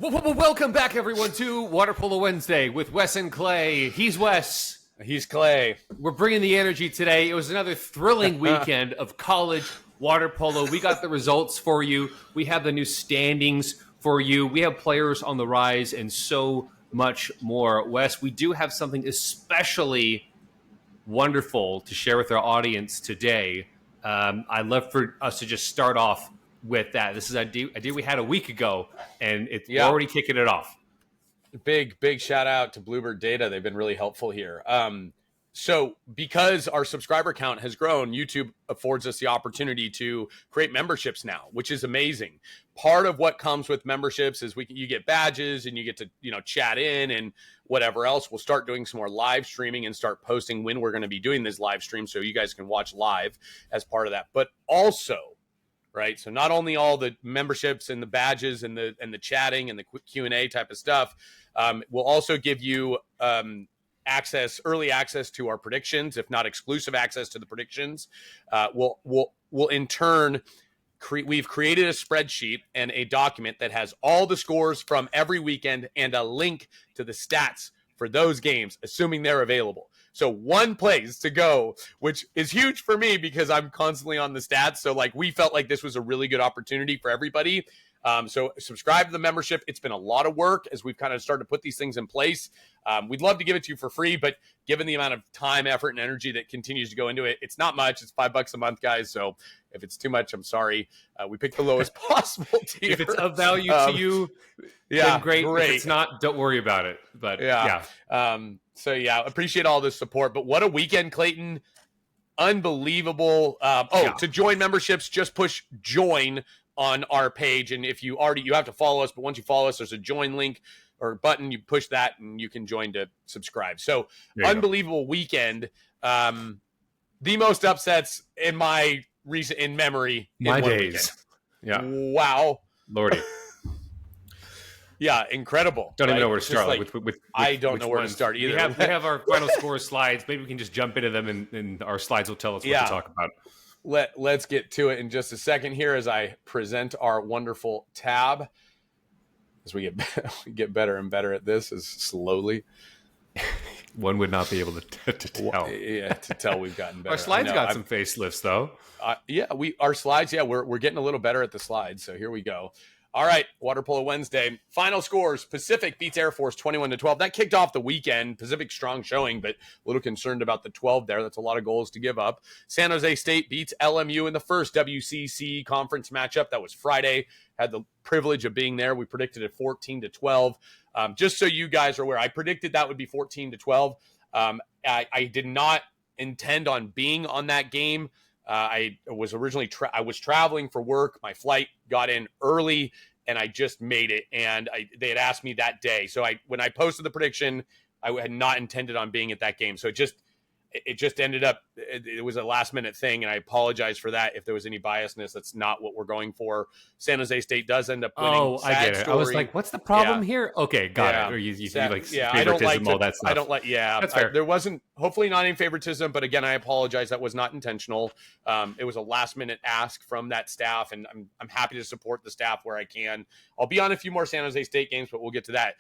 Welcome back, everyone, to Water Polo Wednesday with Wes and Clay. He's Wes. He's Clay. We're bringing the energy today. It was another thrilling weekend of college water polo. We got the results for you. We have the new standings for you. We have players on the rise and so much more. Wes, we do have something especially wonderful to share with our audience today. I'd love for us to just start off with that. This is an idea we had a week ago, and we're already kicking it off. Big shout out to Bluebird Data. They've been really helpful here. So because our subscriber count has grown, YouTube affords us the opportunity to create memberships now, which is amazing. Part of what comes with memberships is you get badges and you get to, chat in and whatever else. We'll start doing some more live streaming and start posting when we're going to be doing this live stream so you guys can watch live as part of that. But also, right? So not only all the memberships and the badges and the chatting and the Q&A type of stuff, we'll also give you early access to our predictions, if not exclusive access to the predictions. We'll in turn we've created a spreadsheet and a document that has all the scores from every weekend and a link to the stats for those games, assuming they're available. So one place to go, which is huge for me because I'm constantly on the stats. So we felt like this was a really good opportunity for everybody. So subscribe to the membership. It's been a lot of work as we've kind of started to put these things in place. We'd love to give it to you for free, but given the amount of time, effort, and energy that continues to go into it, it's not much. It's $5 a month, guys. So if it's too much, I'm sorry. We picked the lowest possible tier. If it's of value to you, then great. If it's not, don't worry about it. But appreciate all this support. But what a weekend, Clayton. Unbelievable. To join memberships, just push join on our page. And if you have to follow us, but once you follow us, there's a join link or button. You push that and you can join to subscribe. So unbelievable weekend. The most upsets in my memory. My days. Weekend. Yeah. Wow. Lordy. Yeah, incredible. Don't even know where to start. I don't know where to start either. We have our final score slides. Maybe we can just jump into them, and our slides will tell us what to talk about. Let's get to it in just a second here as I present our wonderful tab. As we get better and better at this, as slowly. One would not be able to tell. To tell we've gotten better. Our slides got some facelifts, though. Our slides. Yeah, we're getting a little better at the slides. So here we go. All right, Water Polo Wednesday. Final scores, Pacific beats Air Force 21-12. That kicked off the weekend. Pacific strong showing, but a little concerned about the 12 there. That's a lot of goals to give up. San Jose State beats LMU in the first WCC conference matchup. That was Friday. Had the privilege of being there. We predicted it 14-12. Just so you guys are aware, I predicted that would be 14-12. I did not intend on being on that game. I was originally I was traveling for work. My flight got in early, and I just made it. And they had asked me that day. So when I posted the prediction, I had not intended on being at that game. So it just ended up, it was a last minute thing. And I apologize for that. If there was any biasness, that's not what we're going for. San Jose State does end up winning. Oh, I get it. I was like, what's the problem here? Okay. Got it. Or you favoritism, all that stuff. That's fair. There wasn't, hopefully not any favoritism, but again, I apologize. That was not intentional. It was a last minute ask from that staff, and I'm happy to support the staff where I can. I'll be on a few more San Jose State games, but we'll get to that.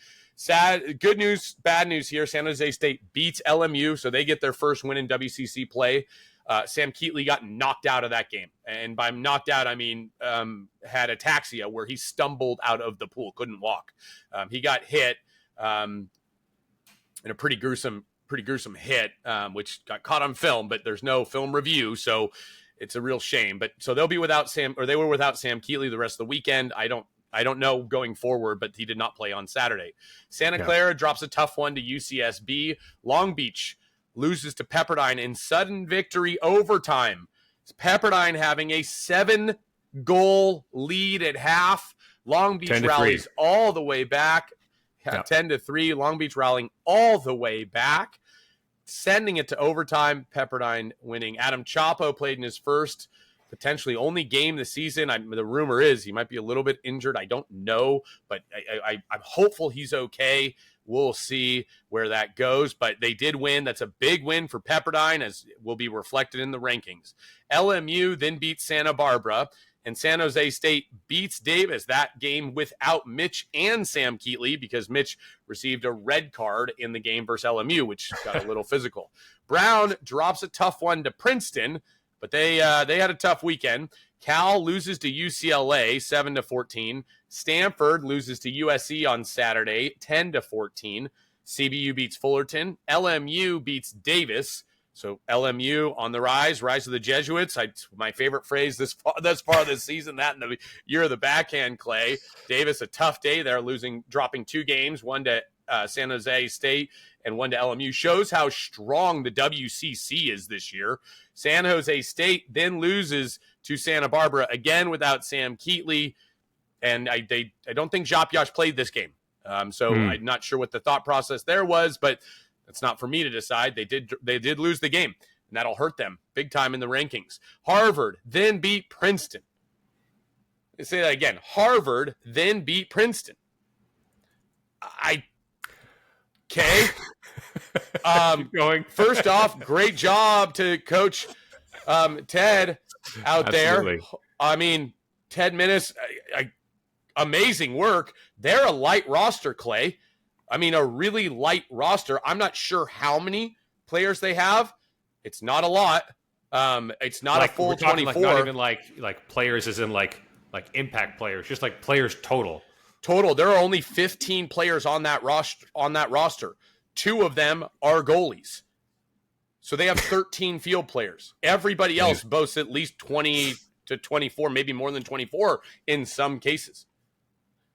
Good news, bad news here. San Jose State beats LMU, so they get their first win in WCC play. Sam Keatley got knocked out of that game. And by knocked out, I mean had ataxia, where he stumbled out of the pool, couldn't walk. He got hit in a pretty gruesome hit, which got caught on film, but there's no film review, so it's a real shame. But so they were without Sam Keatley the rest of the weekend. I don't know going forward, but he did not play on Saturday. Santa Clara drops a tough one to UCSB. Long Beach loses to Pepperdine in sudden victory overtime. Pepperdine having a 7-goal lead at half. Long Beach rallies all the way back. 10-3. Long Beach rallying all the way back, sending it to overtime. Pepperdine winning. Adam Chapo played in his first, potentially only game this season. The rumor is he might be a little bit injured. I don't know, but I'm hopeful he's okay. We'll see where that goes, but they did win. That's a big win for Pepperdine, as will be reflected in the rankings. LMU then beat Santa Barbara. And San Jose State beats Davis. That game without Mitch and Sam Keatley, because Mitch received a red card in the game versus LMU, which got a little physical. Brown drops a tough one to Princeton, but they had a tough weekend. Cal loses to UCLA 7-14. Stanford loses to USC on Saturday 10-14. CBU beats Fullerton. LMU beats Davis. So LMU on the rise of the Jesuits. My favorite phrase thus far of this season, that in the year of the backhand, Clay. Davis, a tough day there, dropping 2 games, one to San Jose State and one to LMU. Shows how strong the WCC is this year. San Jose State then loses to Santa Barbara, again without Sam Keatley. And I don't think Japiash played this game. So I'm not sure what the thought process there was, but it's not for me to decide. They did lose the game, and that'll hurt them big time in the rankings. Harvard then beat Princeton. Let's say that again. Harvard then beat Princeton. Okay. Keep going. First off, great job to Coach Ted out Absolutely. there. I mean, Ted Minnis, amazing work. They're a light roster, Clay. I mean, a really light roster. I'm not sure how many players they have. It's not a lot. It's not a full 24. Not even like players as in like impact players, just like players total. Total. There are only 15 players on that roster. 2 of them are goalies. So they have 13 field players. Everybody else boasts at least 20 to 24, maybe more than 24 in some cases.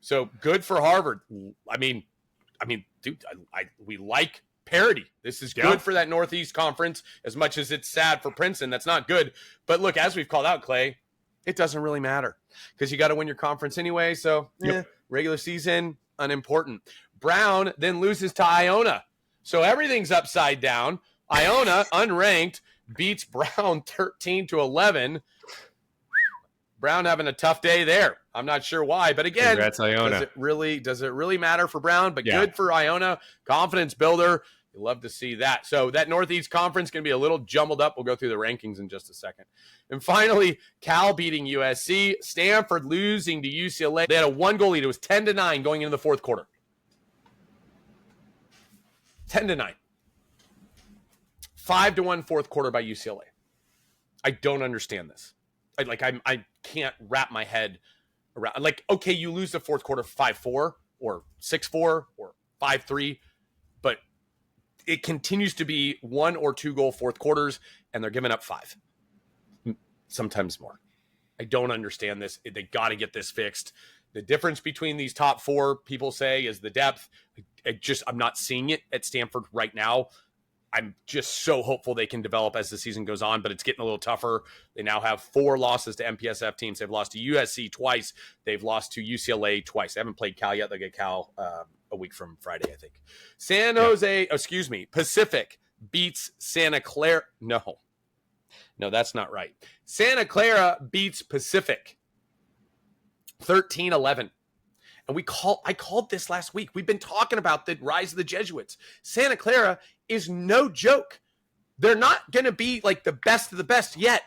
So good for Harvard. I mean, dude, we like parity. This is good for that Northeast Conference, as much as it's sad for Princeton. That's not good. But look, as we've called out, Clay, it doesn't really matter because you got to win your conference anyway. So regular season, unimportant. Brown then loses to Iona. So everything's upside down. Iona, unranked, beats Brown 13-11. Brown having a tough day there. I'm not sure why, but again, congrats, Iona. Does it really matter for Brown? But good for Iona, confidence builder. You love to see that. So that Northeast Conference can be a little jumbled up. We'll go through the rankings in just a second. And finally, Cal beating USC, Stanford losing to UCLA. They had a 1-goal lead. It was 10-9 going into the fourth quarter. 10-9. 5-1 fourth quarter by UCLA. I don't understand this. I can't wrap my head around. Like, okay, you lose the fourth quarter 5-4 or 6-4 or 5-3, but it continues to be 1 or 2 goal fourth quarters, and they're giving up 5, sometimes more. I don't understand this. They got to get this fixed. The difference between these top 4, people say, is the depth. I'm not seeing it at Stanford right now. I'm just so hopeful they can develop as the season goes on, but it's getting a little tougher. They now have 4 losses to MPSF teams. They've lost to USC twice. They've lost to UCLA twice. They haven't played Cal yet. They'll get Cal a week from Friday, I think. Pacific beats Santa Clara. No, that's not right. Santa Clara beats Pacific 13-11. And I called this last week. We've been talking about the rise of the Jesuits. Santa Clara is no joke. They're not going to be like the best of the best yet,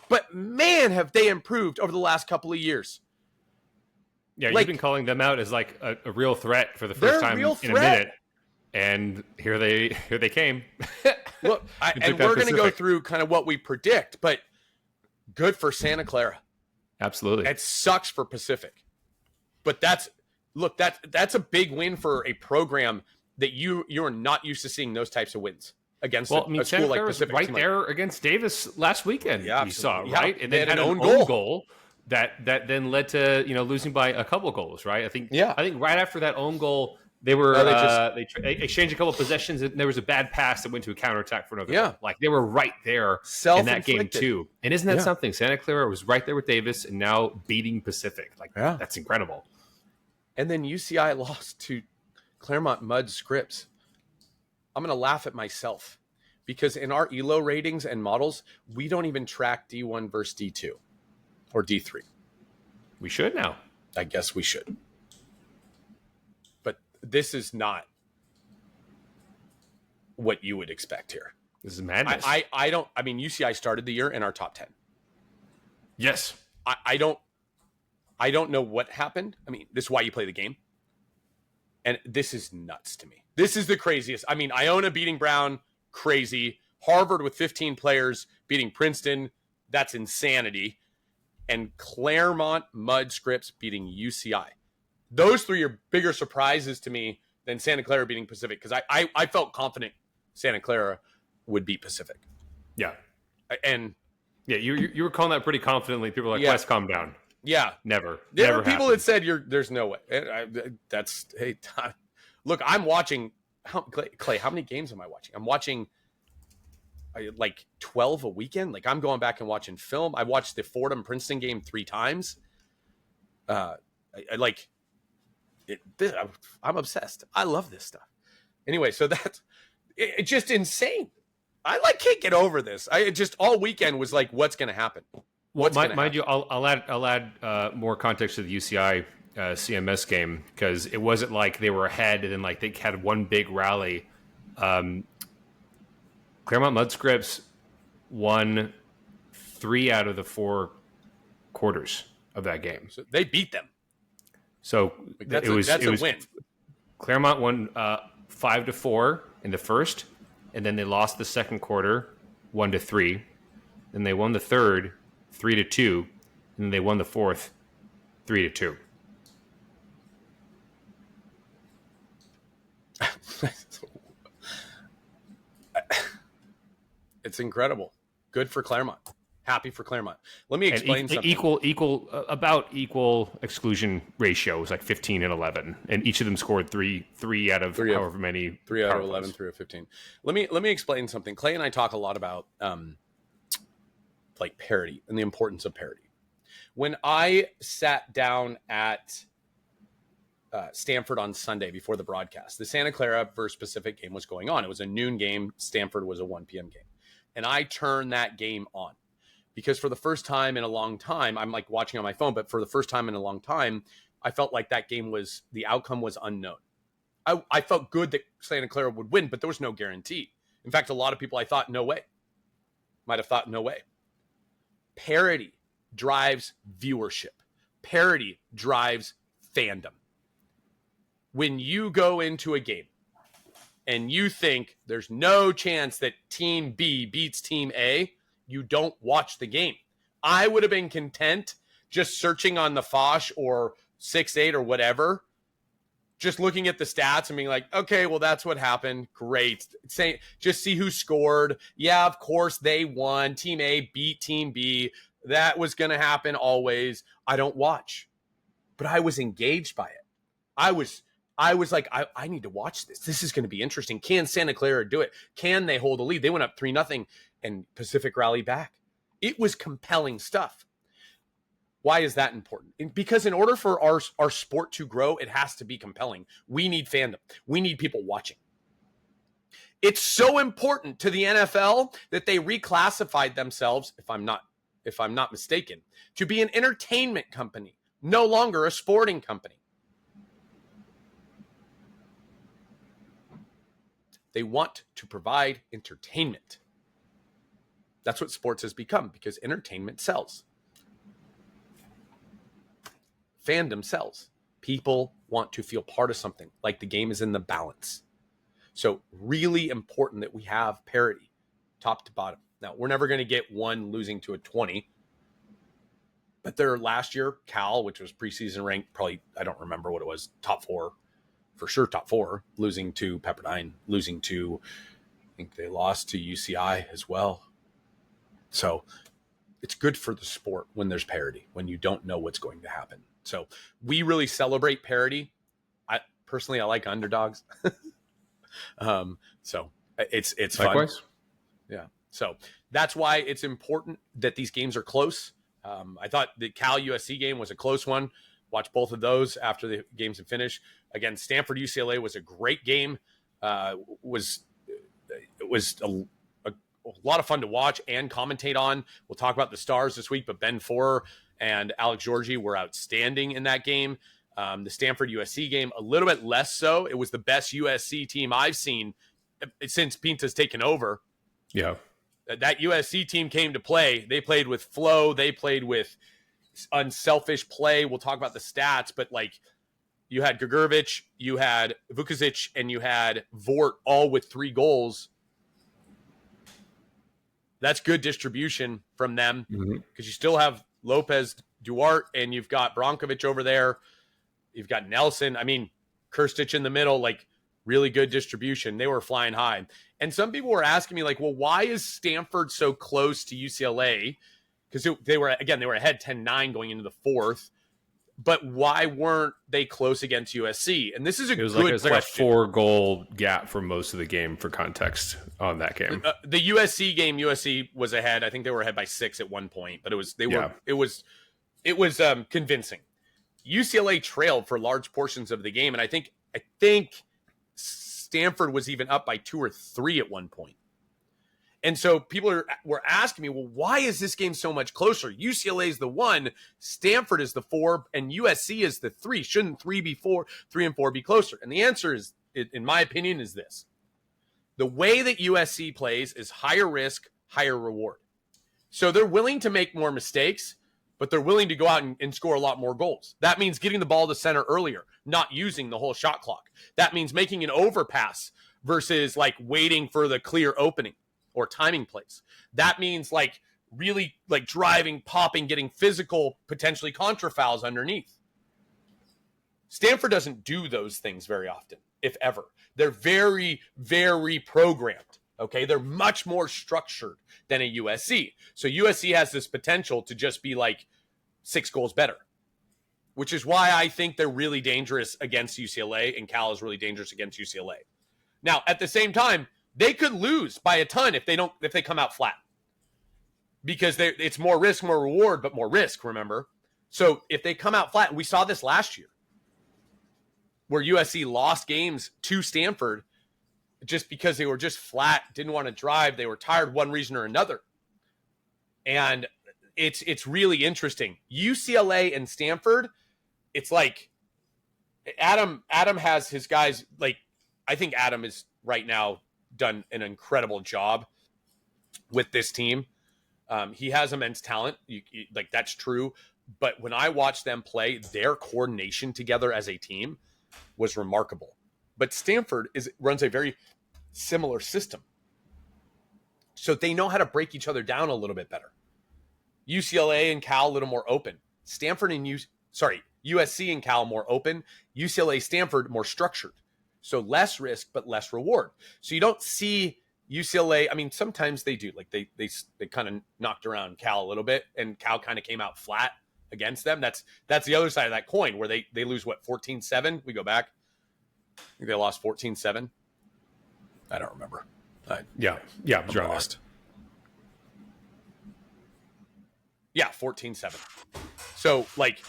but man, have they improved over the last couple of years. Yeah, you've been calling them out as like a real threat for the first time in a minute, and here they came. Look, and we're going to go through kind of what we predict, but good for Santa Clara. Absolutely. It sucks for Pacific, but that's a big win for a program that you're not used to seeing those types of wins against a school Santa like Clara Pacific. Right there against Davis last weekend. Yeah, you saw, yeah. right? And they then had an own goal that then led to losing by a couple goals, right? I think right after that own goal, they were they exchanged a couple of possessions, and there was a bad pass that went to a counterattack for another goal. Like they were right there in that game too. And isn't that something? Santa Clara was right there with Davis and now beating Pacific. Like that's incredible. And then UCI lost to Claremont Mud Scripps. I'm going to laugh at myself because in our ELO ratings and models, we don't even track D1 versus D2 or D3. We should now. I guess we should. But this is not what you would expect here. This is madness. UCI started the year in our top 10. Yes. I don't know what happened. I mean, this is why you play the game. And this is nuts to me. This is the craziest. I mean, Iona beating Brown, crazy. Harvard with 15 players beating Princeton, that's insanity. And Claremont Mud Scripts beating UCI. Those three are bigger surprises to me than Santa Clara beating Pacific, because I felt confident Santa Clara would beat Pacific. Yeah. And yeah, you were calling that pretty confidently. People were like, Wes, calm down. Yeah. Never. There never were people happened. that said there's no way. Hey, look, I'm watching. Clay, how many games am I watching? I'm watching like 12 a weekend. Like, I'm going back and watching film. I watched the Fordham Princeton game 3 times. I like it. I'm obsessed. I love this stuff. Anyway, so that's it's just insane. I can't get over this. I just all weekend was like, what's going to happen? Mind you, I'll add more context to the UCI CMS game, because it wasn't like they were ahead and then like they had one big rally. Claremont Mudscripts won 3 out of the 4 quarters of that game. So they beat them. So that's a win. Claremont won 5-4 in the first, and then they lost the second quarter 1-3. Then they won the third 3-2, and then they won the fourth 3-2. It's incredible. Good for Claremont. Happy for Claremont. Let me explain something. Equal exclusion ratio was like 15 and 11, and each of them scored three out of however many. 3 out of 11, 3 out of 15. Let me explain something. Clay and I talk a lot about like parity and the importance of parity. When I sat down at Stanford on Sunday before the broadcast, the Santa Clara versus Pacific game was going on. It was a noon game. Stanford was a 1 p.m. game. And I turned that game on because for the first time in a long time, I'm like watching on my phone, but for the first time in a long time, I felt like that game the outcome was unknown. I felt good that Santa Clara would win, but there was no guarantee. In fact, a lot of people I thought, no way. Might have thought, no way. Parity drives viewership. Parity drives fandom. When you go into a game and you think there's no chance that Team B beats Team A, you don't watch the game. I would have been content just searching on the Fosh or 6-8 or whatever, just looking at the stats and being like, okay, well, that's what happened. Great. Just see who scored. Yeah, of course they won. Team A beat Team B. That was going to happen always. I don't watch. But I was engaged by it. I was like, I need to watch this. This is going to be interesting. Can Santa Clara do it? Can they hold a lead? They went up 3-0 and Pacific rallied back. It was compelling stuff. Why is that important? Because in order for our sport to grow, it has to be compelling. We need fandom. We need people watching. It's so important to the NFL that they reclassified themselves, if I'm not mistaken, to be an entertainment company, no longer a sporting company. They want to provide entertainment. That's what sports has become, because entertainment sells. Fandom sells. People want to feel part of something, like the game is in the balance. So really important that we have parity, top to bottom. Now, we're never going to get one losing to a 20. But their last year, Cal, which was preseason ranked, probably, I don't remember what it was, top 4. For sure, top 4, losing to Pepperdine, losing to, I think they lost to UCI as well. So it's good for the sport when there's parity, when you don't know what's going to happen. So we really celebrate parity. I like underdogs. So it's Likewise. fun. Yeah. So that's why it's important that these games are close. I thought the Cal USC game was a close one. Watch both of those after the games had finished. Again, Stanford UCLA was a great game. It was a lot of fun to watch and commentate on. We'll talk about the stars this week, but Ben Forer and Alex Georgi were outstanding in that game. The Stanford USC game, a little bit less so. It was the best USC team I've seen since Pinta's taken over. Yeah. That USC team came to play. They played with flow. They played with unselfish play. We'll talk about the stats, but like you had Gregorovic, you had Vukovic, and you had Vort all with 3 goals. That's good distribution from them because you still have Lopez Duarte and you've got Brankovic over there. You've got Nelson. I mean, Kirstic in the middle, like really good distribution. They were flying high. And some people were asking me like, well, why is Stanford so close to UCLA? Because they were ahead 10-9 going into the 4th. But why weren't they close against USC? And this is it was like a 4-goal gap for most of the game for context on that game. The USC game, USC was ahead. I think they were ahead by 6 at one point, but it was convincing. UCLA trailed for large portions of the game, and I think Stanford was even up by 2 or 3 at one point. And so people were asking me, well, why is this game so much closer? UCLA is the 1, Stanford is the 4, and USC is the 3. Shouldn't 3 and 4 be closer? And the answer is, in my opinion, is this. The way that USC plays is higher risk, higher reward. So they're willing to make more mistakes, but they're willing to go out and score a lot more goals. That means getting the ball to center earlier, not using the whole shot clock. That means making an overpass versus like waiting for the clear opening or timing plays. That means like really like driving, popping, getting physical, potentially contra fouls underneath. Stanford doesn't do those things very often, if ever. They're very, very programmed. Okay, they're much more structured than a USC. So USC has this potential to just be like 6 goals better, which is why I think they're really dangerous against UCLA, and Cal is really dangerous against UCLA. Now, at the same time, they could lose by a ton if they come out flat, because it's more risk, more reward, but more risk. Remember, so if they come out flat, and we saw this last year, where USC lost games to Stanford just because they were just flat, didn't want to drive, they were tired, one reason or another, and it's really interesting. UCLA and Stanford, it's like Adam has his guys. Like I think Adam is right now done an incredible job with this team. He has immense talent. Like that's true. But when I watch them play, their coordination together as a team was remarkable. But Stanford runs a very similar system. So they know how to break each other down a little bit better. UCLA and Cal a little more open. USC and Cal more open. UCLA, Stanford more structured. So less risk, but less reward. So you don't see UCLA. I mean, sometimes they do. Like they kind of knocked around Cal a little bit, and Cal kind of came out flat against them. That's the other side of that coin, where they lose, 14-7? We go back. I think they lost 14-7. I don't remember. Yeah, I'm lost. Yeah, 14-7. So like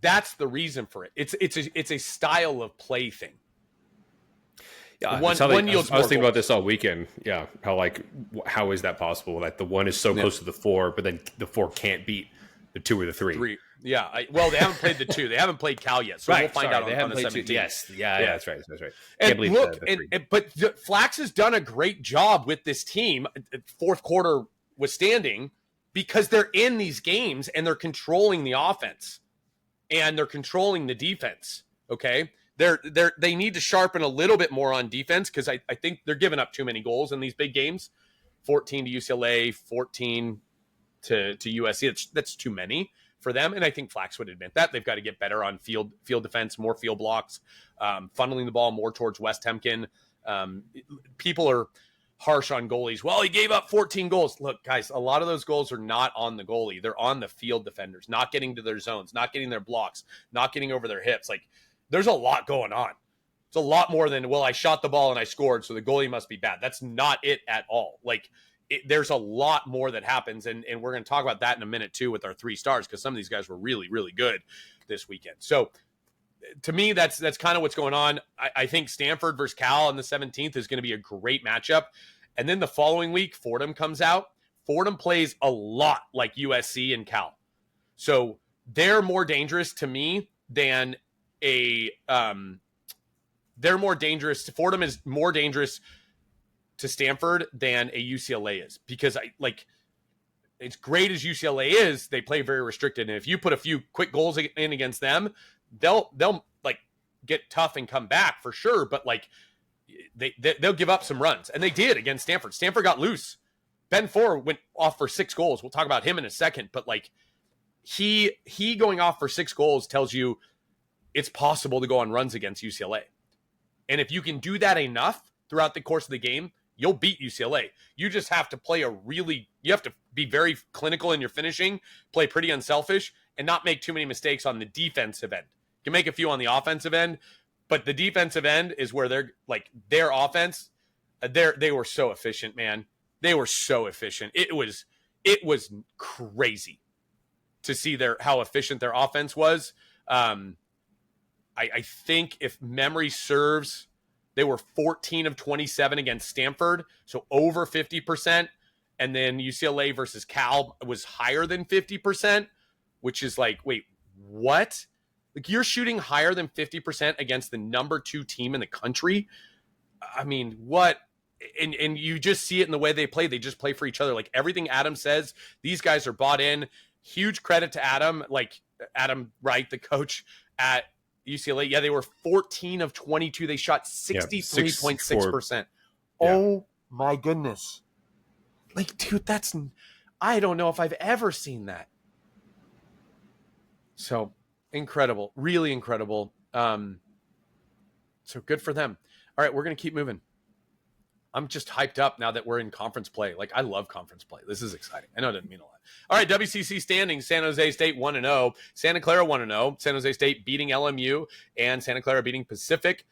that's the reason for it. It's a style of play thing. Yeah, I was thinking about this all weekend. Yeah, how is that possible? Like the 1 is so close to the 4, but then the 4 can't beat the 2 or the 3. Yeah, they haven't played the 2. They haven't played Cal yet, so we'll find out on the 17th. Yes, yeah, that's right. And look, but Flax has done a great job with this team, fourth quarter withstanding, because they're in these games and they're controlling the offense and they're controlling the defense. Okay, they need to sharpen a little bit more on defense, because I think they're giving up too many goals in these big games. 14 to UCLA, 14 to USC. That's too many for them, and I think Flax would admit that. They've got to get better on field defense, more field blocks, funneling the ball more towards West Hemkin. People are harsh on goalies. Well, he gave up 14 goals. Look, guys, a lot of those goals are not on the goalie. They're on the field defenders, not getting to their zones, not getting their blocks, not getting over their hips. Like, there's a lot going on. It's a lot more than, well, I shot the ball and I scored, so the goalie must be bad. That's not it at all. Like, there's a lot more that happens, and we're going to talk about that in a minute too with our 3 stars, because some of these guys were really, really good this weekend. So to me, that's kind of what's going on. I think Stanford versus Cal on the 17th is going to be a great matchup. And then the following week, Fordham comes out. Fordham plays a lot like USC and Cal. So they're more dangerous to me than Fordham is more dangerous to Stanford than a UCLA is, because as great as UCLA is, they play very restricted. And if you put a few quick goals in against them, they'll like get tough and come back for sure. But like they'll give up some runs, and they did against Stanford. Stanford got loose. Ben Four went off for 6 goals. We'll talk about him in a second, but like he going off for 6 goals tells you it's possible to go on runs against UCLA. And if you can do that enough throughout the course of the game, you'll beat UCLA. You just have to you have to be very clinical in your finishing, play pretty unselfish, and not make too many mistakes on the defensive end. You can make a few on the offensive end, but the defensive end is where their offense, they were so efficient, man. They were so efficient. It was crazy to see how efficient their offense was. I think if memory serves, they were 14 of 27 against Stanford, so over 50%. And then UCLA versus Cal was higher than 50%, which is like, wait, what? Like, you're shooting higher than 50% against the number 2 team in the country? I mean, what? And you just see it in the way they play. They just play for each other. Like, everything Adam says, these guys are bought in. Huge credit to Adam. Like, Adam Wright, the coach at UCLA. Yeah, they were 14 of 22. They shot 63.6%. Yeah. Oh, my goodness. Like, dude, I don't know if I've ever seen that. So, incredible. Really incredible. So good for them. All right, we're going to keep moving. I'm just hyped up now that we're in conference play. Like, I love conference play. This is exciting. I know it didn't mean a lot. All right, WCC standings. San Jose State 1-0. Santa Clara 1-0. San Jose State beating LMU and Santa Clara beating Pacific.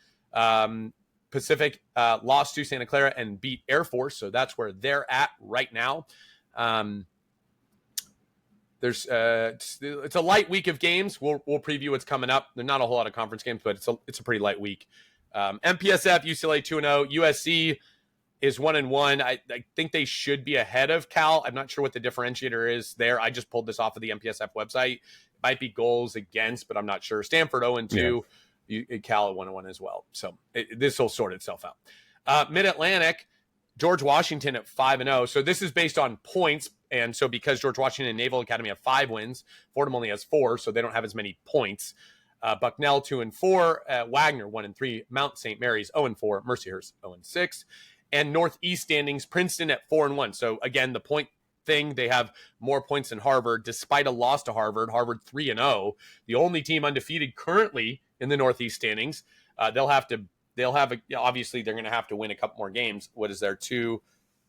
Pacific lost to Santa Clara and beat Air Force, so that's where they're at right now. It's a light week of games. We'll preview what's coming up. There's not a whole lot of conference games, but it's a pretty light week. MPSF, UCLA 2-0. USC is 1-1. I think they should be ahead of Cal. I'm not sure what the differentiator is there. I just pulled this off of the MPSF website. It might be goals against, but I'm not sure. Stanford 0-2. Yeah. Cal 1-1 as well. So this will sort itself out. Mid-Atlantic, George Washington at 5-0. So this is based on points. And so because George Washington Naval Academy have 5 wins, Fordham only has 4, so they don't have as many points. Bucknell 2-4, Wagner 1-3, Mount St. Mary's 0-4, Mercyhurst 0-6. And Northeast standings, Princeton at 4-1. So again, the point thing, they have more points than Harvard, despite a loss to Harvard. Harvard 3-0, the only team undefeated currently in the Northeast standings. Obviously they're going to have to win a couple more games. What is there? 2,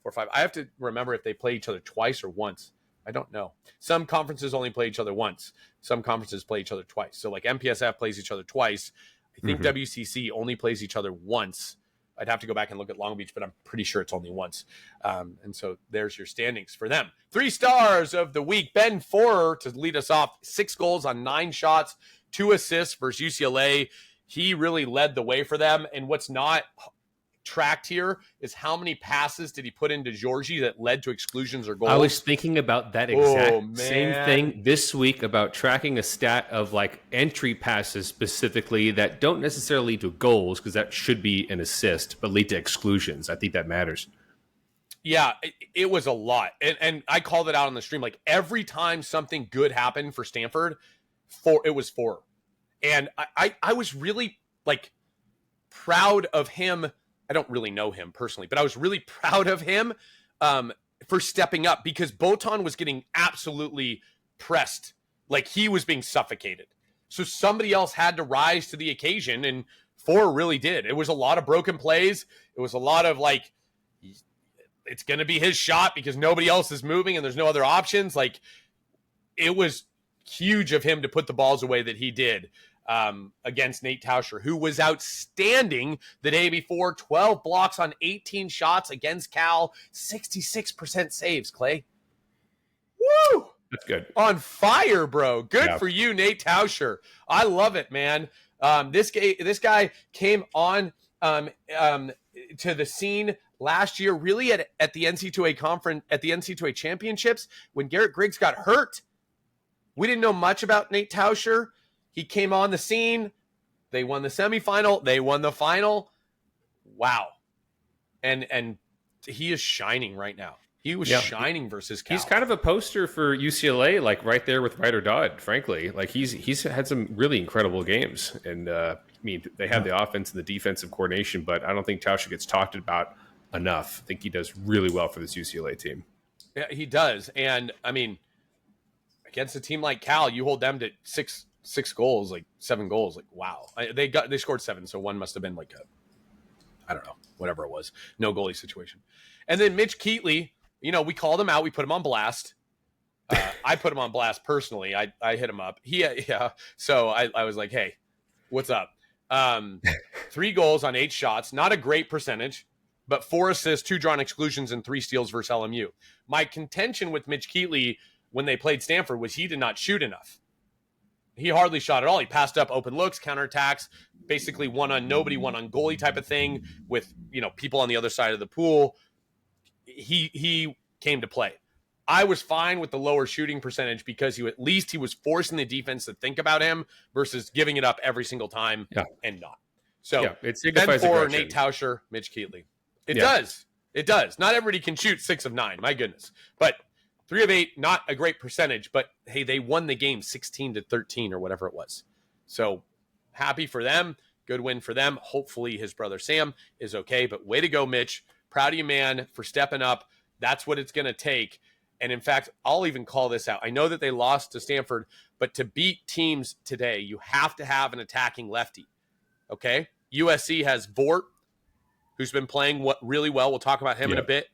4, 5. I have to remember if they play each other twice or once. I don't know. Some conferences only play each other once. Some conferences play each other twice. So like MPSF plays each other twice. I think WCC only plays each other once. I'd have to go back and look at Long Beach, but I'm pretty sure it's only once. And so there's your standings for them. 3 stars of the week. Ben Forer to lead us off. 6 goals on 9 shots, 2 assists versus UCLA. He really led the way for them. And what's not tracked here is how many passes did he put into Georgie that led to exclusions or goals. I was thinking about that exact same thing this week about tracking a stat of like entry passes specifically that don't necessarily lead to goals, because that should be an assist, but lead to exclusions. I think that matters. Yeah, it was a lot. And I called it out on the stream. Like, every time something good happened for Stanford, it was 4. And I was really like proud of him. I don't really know him personally, but I was really proud of him for stepping up, because Botan was getting absolutely pressed. Like, he was being suffocated. So somebody else had to rise to the occasion, and Four really did. It was a lot of broken plays. It was a lot of like, it's going to be his shot because nobody else is moving and there's no other options. Like, it was huge of him to put the balls away that he did. Against Nate Tauscher, who was outstanding the day before. 12 blocks on 18 shots against Cal, 66% saves, Clay. Woo! That's good. On fire, bro. Good for you, Nate Tauscher. I love it, man. This guy came on to the scene last year, really at the NC2A conference, at the NC2A championships, when Garrett Griggs got hurt. We didn't know much about Nate Tauscher. He came on the scene. They won the semifinal. They won the final. Wow. And he is shining right now. He was shining versus Cal. He's kind of a poster for UCLA, like right there with Ryder Dodd, frankly. Like he's had some really incredible games. And I mean, they have the offense and the defensive coordination, but I don't think Tauscher gets talked about enough. I think he does really well for this UCLA team. Yeah, he does. And I mean, against a team like Cal, you hold them to six goals, like 7 goals. Like, wow. They scored 7, so one must have been like I don't know, whatever it was. No goalie situation. And then Mitch Keatley, you know, we called him out. We put him on blast. I put him on blast personally. I hit him up. So I was like, hey, what's up? 3 goals on 8 shots. Not a great percentage, but 4 assists, 2 drawn exclusions, and 3 steals versus LMU. My contention with Mitch Keatley when they played Stanford was he did not shoot enough. He hardly shot at all. He passed up open looks, counterattacks, basically one on nobody, one on goalie type of thing with, you know, people on the other side of the pool. He came to play. I was fine with the lower shooting percentage because at least he was forcing the defense to think about him versus giving it up every single time and not. So it then for aggression. Nate Tauscher, Mitch Keatley. It does. It does. Not everybody can shoot 6 of 9. My goodness. But 3 of 8, not a great percentage, but hey, they won the game 16-13 or whatever it was. So happy for them. Good win for them. Hopefully his brother Sam is okay, but way to go, Mitch. Proud of you, man, for stepping up. That's what it's going to take. And in fact, I'll even call this out. I know that they lost to Stanford, but to beat teams today, you have to have an attacking lefty. Okay? USC has Vort, who's been playing really well. We'll talk about him in a bit.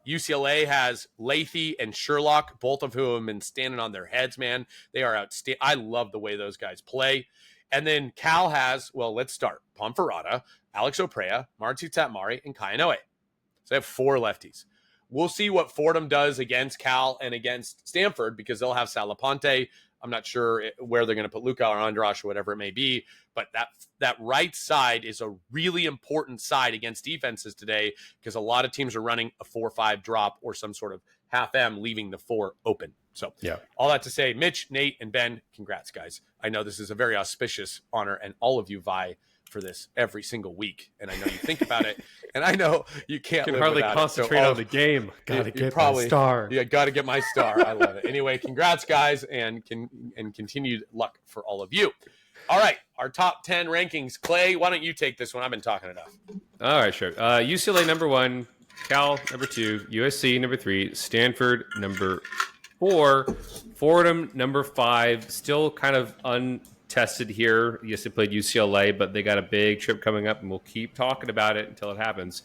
UCLA has Lathy and Sherlock, both of whom have been standing on their heads, man. They are outstanding. I love the way those guys play. And then Cal has, well, let's start. Ponferrada, Alex Oprea, Marci Tatmari, and Kai Inoue. So they have 4 lefties. We'll see what Fordham does against Cal and against Stanford because they'll have Salaponte. I'm not sure where they're going to put Luca or Andrash or whatever it may be, but that right side is a really important side against defenses today because a lot of teams are running a 4-5 drop or some sort of half M, leaving the 4 open. So all that to say, Mitch, Nate, and Ben, congrats, guys. I know this is a very auspicious honor, and all of you vie for this every single week. And I know you think about it, and I know you can't live hardly without concentrate it. So on the game. Gotta get my star. Yeah, got to get my star. I love it. Anyway, congrats, guys, and continued luck for all of you. All right, our top 10 rankings. Clay, why don't you take this one? I've been talking enough. All right, sure. UCLA number 1, Cal number 2, USC number 3, Stanford number 4, Fordham number 5. Still kind of untested here. Yes, they played UCLA, but they got a big trip coming up, and we'll keep talking about it until it happens.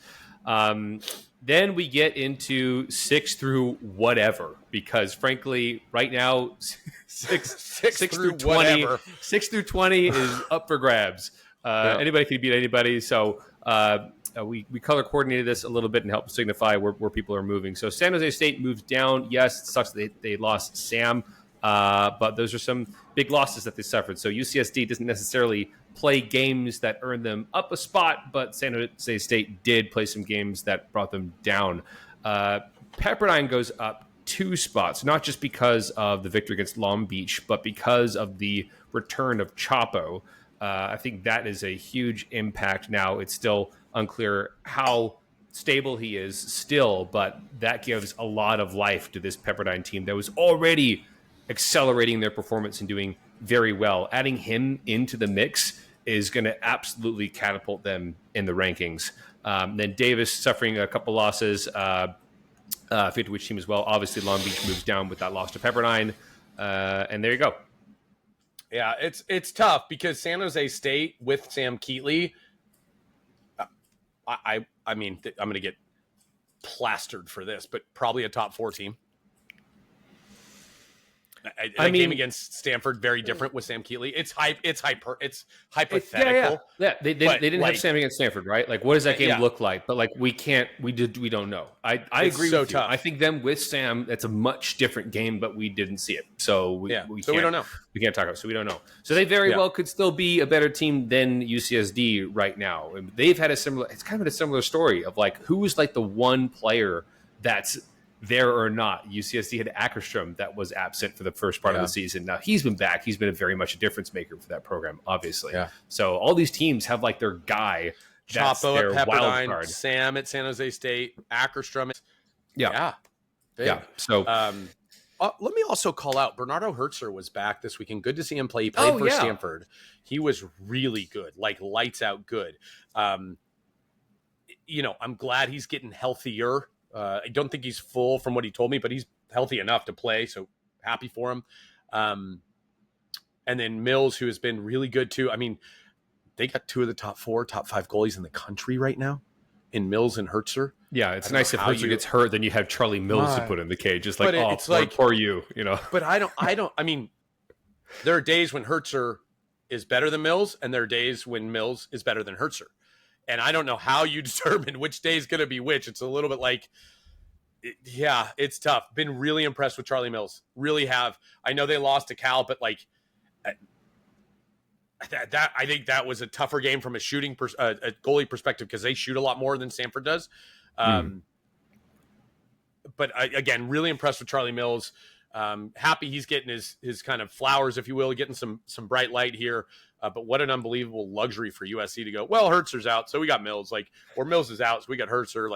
Then we get into 6 through whatever, because frankly, right now, 6 through 20, whatever. 6 through 20 is up for grabs. Anybody can beat anybody. So we color coordinated this a little bit and helped signify where people are moving. So San Jose State moves down. Yes, it sucks they lost Sam, but those are some big losses that they suffered. So UCSD doesn't necessarily play games that earn them up a spot, but San Jose State did play some games that brought them down. Pepperdine goes up 2 spots, not just because of the victory against Long Beach, but because of the return of Chapo. I think that is a huge impact now. It's still unclear how stable he is still, but that gives a lot of life to this Pepperdine team that was already accelerating their performance and doing very well. Adding him into the mix is going to absolutely catapult them in the rankings. Then Davis suffering a couple losses, fit to which team as well. Obviously, Long Beach moves down with that loss to Pepperdine, and there you go. Yeah, it's tough because San Jose State with Sam Keatley, I mean, I'm going to get plastered for this, but probably a top 4 team. The game against Stanford, very different with Sam Keatley. It's hypothetical. Yeah. They didn't have Sam against Stanford, right? Like, what does that game look like? But like, we don't know. I agree with you. I think them with Sam, that's a much different game, but we didn't see it, so we don't know. We can't talk about it, so we don't know. So they very well could still be a better team than UCSD right now. They've had it's kind of a similar story of like who's like the one player that's there or not. UCSD had Ackerstrom that was absent for the first part of the season. Now he's been back. He's been a very much a difference maker for that program, obviously. Yeah. So all these teams have like their guy. That's Chapo their at wild Pepperdine, card. Sam at San Jose State, Ackerstrom. Yeah. Big. Yeah. So, let me also call out Bernardo Hertzer was back this weekend. Good to see him play. He played for Stanford. He was really good, like lights out good. I'm glad he's getting healthier. I don't think he's full from what he told me, but he's healthy enough to play. So happy for him. And then Mills, who has been really good too. I mean, they got 2 of the top 5 goalies in the country right now in Mills and Hertzer. Yeah, it's nice if Hertzer gets hurt, then you have Charlie Mills to put in the cage. Just like, poor you, But I mean, there are days when Hertzer is better than Mills, and there are days when Mills is better than Hertzer. And I don't know how you determine which day is going to be which. It's a little bit like, it's tough. Been really impressed with Charlie Mills. Really have. I know they lost to Cal, but like that I think that was a tougher game from a shooting a goalie perspective because they shoot a lot more than Stanford does. But again, really impressed with Charlie Mills. Happy he's getting his kind of flowers, if you will, getting some bright light here. But what an unbelievable luxury for USC to go, well, Hertzer's out, so we got Mills. Or Mills is out, so we got Hertzer.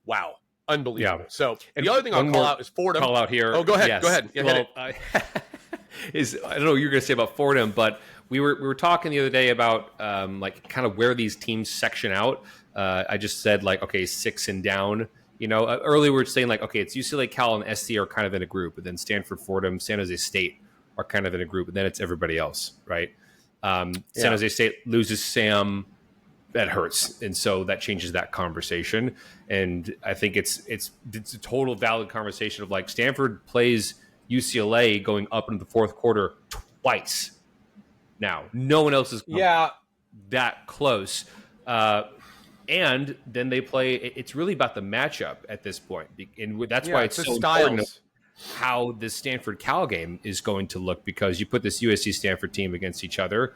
Wow. Unbelievable. Yeah. So the other thing I'll call out is Fordham. Call out here. Oh, go ahead. Yes. Go ahead. Yeah, well, I don't know what you're going to say about Fordham, but we were talking the other day about kind of where these teams section out. I just said 6 and down. Earlier we were saying it's UCLA, Cal, and SC are kind of in a group, but then Stanford, Fordham, San Jose State are kind of in a group, and then it's everybody else, right? San Jose State loses Sam. That hurts, and so that changes that conversation. And I think it's a total valid conversation of Stanford plays UCLA going up into the fourth quarter twice. Now, no one else is that close, and then they play. It's really about the matchup at this point, and that's why it's so important how this Stanford Cal game is going to look, because you put this USC Stanford team against each other,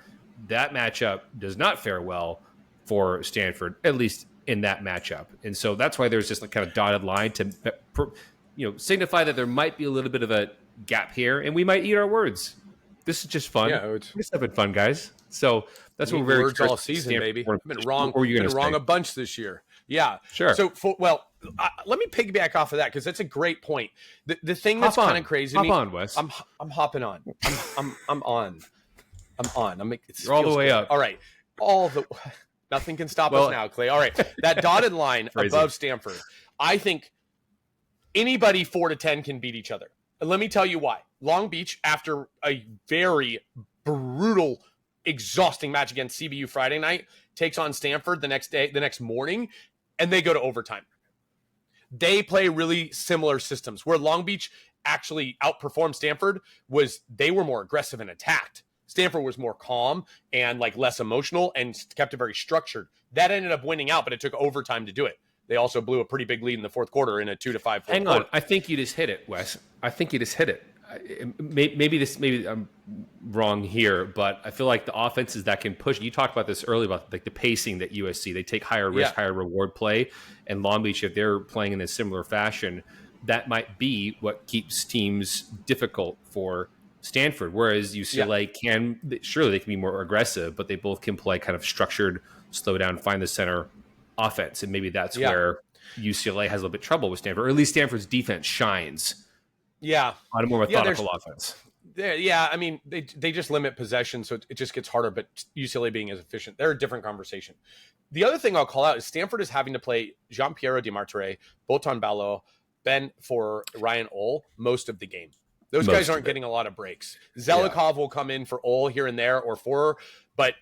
that matchup does not fare well for Stanford, at least in that matchup. And so that's why there's this kind of dotted line to signify that there might be a little bit of a gap here, and we might eat our words. This is just fun. Yeah, it's been fun, guys. So that's what we're very words all season, baby. I've been wrong. A bunch this year. Yeah, sure. So let me piggyback off of that, because that's a great point. The thing that's kind of crazy to me. Hop on, Wes. I'm hopping on. I'm on. You're all the way up. All right. Nothing can stop us now, Clay. All right. That dotted line above Stanford, I think anybody 4 to 10 can beat each other. And let me tell you why. Long Beach, after a very brutal, exhausting match against CBU Friday night, takes on Stanford the next morning, and they go to overtime. They play really similar systems. Where Long Beach actually outperformed Stanford was they were more aggressive and attacked. Stanford was more calm and less emotional and kept it very structured. That ended up winning out, but it took overtime to do it. They also blew a pretty big lead in the fourth quarter in a 2-5. Hang on, I think you just hit it, Wes. I think you just hit it. Maybe I'm wrong here, but I feel like the offenses that can push. You talked about this earlier about the pacing that USC, they take higher risk, higher reward play, and Long Beach, if they're playing in a similar fashion, that might be what keeps teams difficult for Stanford, whereas UCLA surely they can be more aggressive, but they both can play kind of structured, slow down, find the center offense, and maybe that's where UCLA has a little bit of trouble with Stanford, or at least Stanford's defense shines. Yeah, on a more methodical offense. Yeah, I mean they just limit possession, so it just gets harder. But UCLA being as efficient, they're a different conversation. The other thing I'll call out is Stanford is having to play Jean-Pierre Dimartre, Botan Balo, Ben for Ryan Ole most of the game. Those guys aren't getting a lot of breaks. Zelikov will come in for Ole here and there, or for, but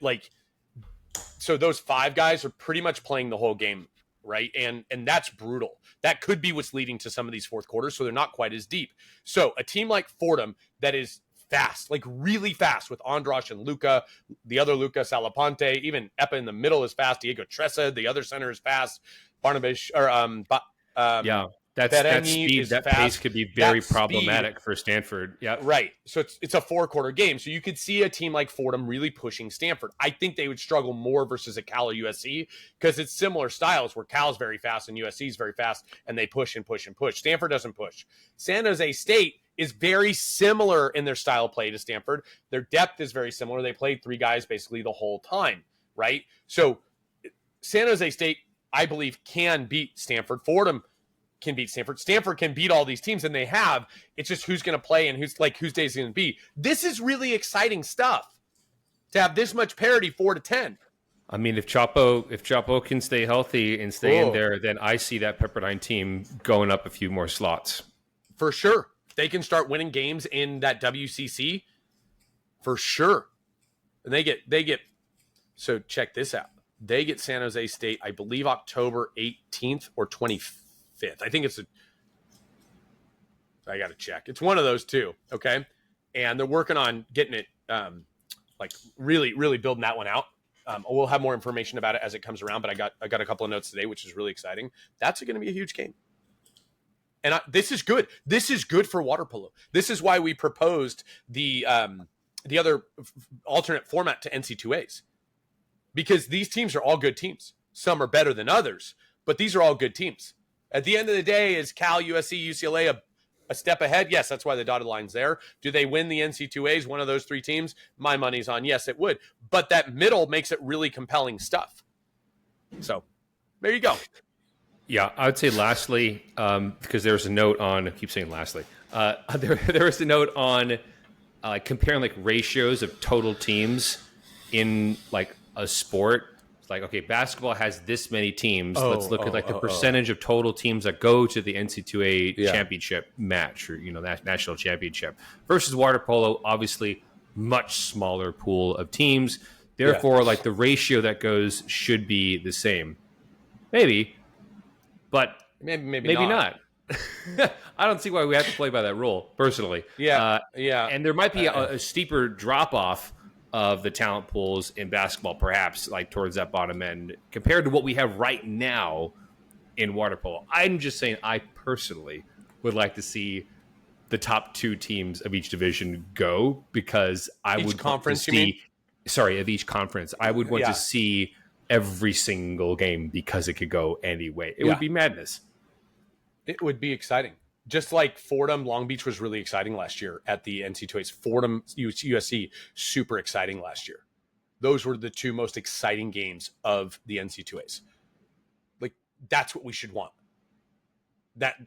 so those 5 guys are pretty much playing the whole game, right? And that's brutal. That could be what's leading to some of these fourth quarters, so they're not quite as deep. So a team like Fordham that is fast, really fast, with Androsh and Luca, the other Luca Salapante, even Epa in the middle is fast. Diego Tressa, the other center, is fast. Barnabas that speed, that fast. Pace could be very problematic for Stanford. Yeah, right. So it's a 4-quarter game. So you could see a team like Fordham really pushing Stanford. I think they would struggle more versus a Cal or USC, because it's similar styles where Cal's very fast and USC is very fast, and they push and push and push. Stanford doesn't push. San Jose State is very similar in their style of play to Stanford. Their depth is very similar. They played 3 guys basically the whole time, right? So San Jose State, I believe, can beat Stanford. Fordham can beat Stanford. Stanford can beat all these teams, and they have. It's just who's going to play and whose day is going to be. This is really exciting stuff to have this much parity, 4-10. I mean, if Chapo can stay healthy and stay in there, then I see that Pepperdine team going up a few more slots. For sure. They can start winning games in that WCC. For sure. And they get so check this out. They get San Jose State, I believe, October 18th or 25th. I think I got to check. It's one of those two, okay? And they're working on getting it, really, really building that one out. We'll have more information about it as it comes around, but I got a couple of notes today, which is really exciting. That's going to be a huge game. And this is good. This is good for water polo. This is why we proposed the other alternate format to NC2As. Because these teams are all good teams. Some are better than others, but these are all good teams. At the end of the day, is Cal, USC, UCLA a step ahead? Yes, that's why the dotted line's there. Do they win the NC2As, one of those three teams? My money's on yes, it would. But that middle makes it really compelling stuff. So, there you go. Yeah, I would say lastly, because there's a note on, I keep saying lastly, there is a note on comparing ratios of total teams in a sport. It's okay, basketball has this many teams. Let's look at the percentage of total teams that go to the NC2A championship match or that national championship versus water polo. Obviously, much smaller pool of teams. Therefore, the ratio that goes should be the same. Maybe, but maybe not. I don't see why we have to play by that rule, personally. Yeah. And there might be a steeper drop off of the talent pools in basketball, perhaps towards that bottom end compared to what we have right now in water polo. I'm just saying, I personally would like to see the top two teams of each division go because I would want to see. Sorry, of each conference, I would want to see every single game because it could go any way. It would be madness. It would be exciting. Just like Fordham, Long Beach was really exciting last year at the NC2As. Fordham, USC, super exciting last year. Those were the two most exciting games of the NC2As. That's what we should want. That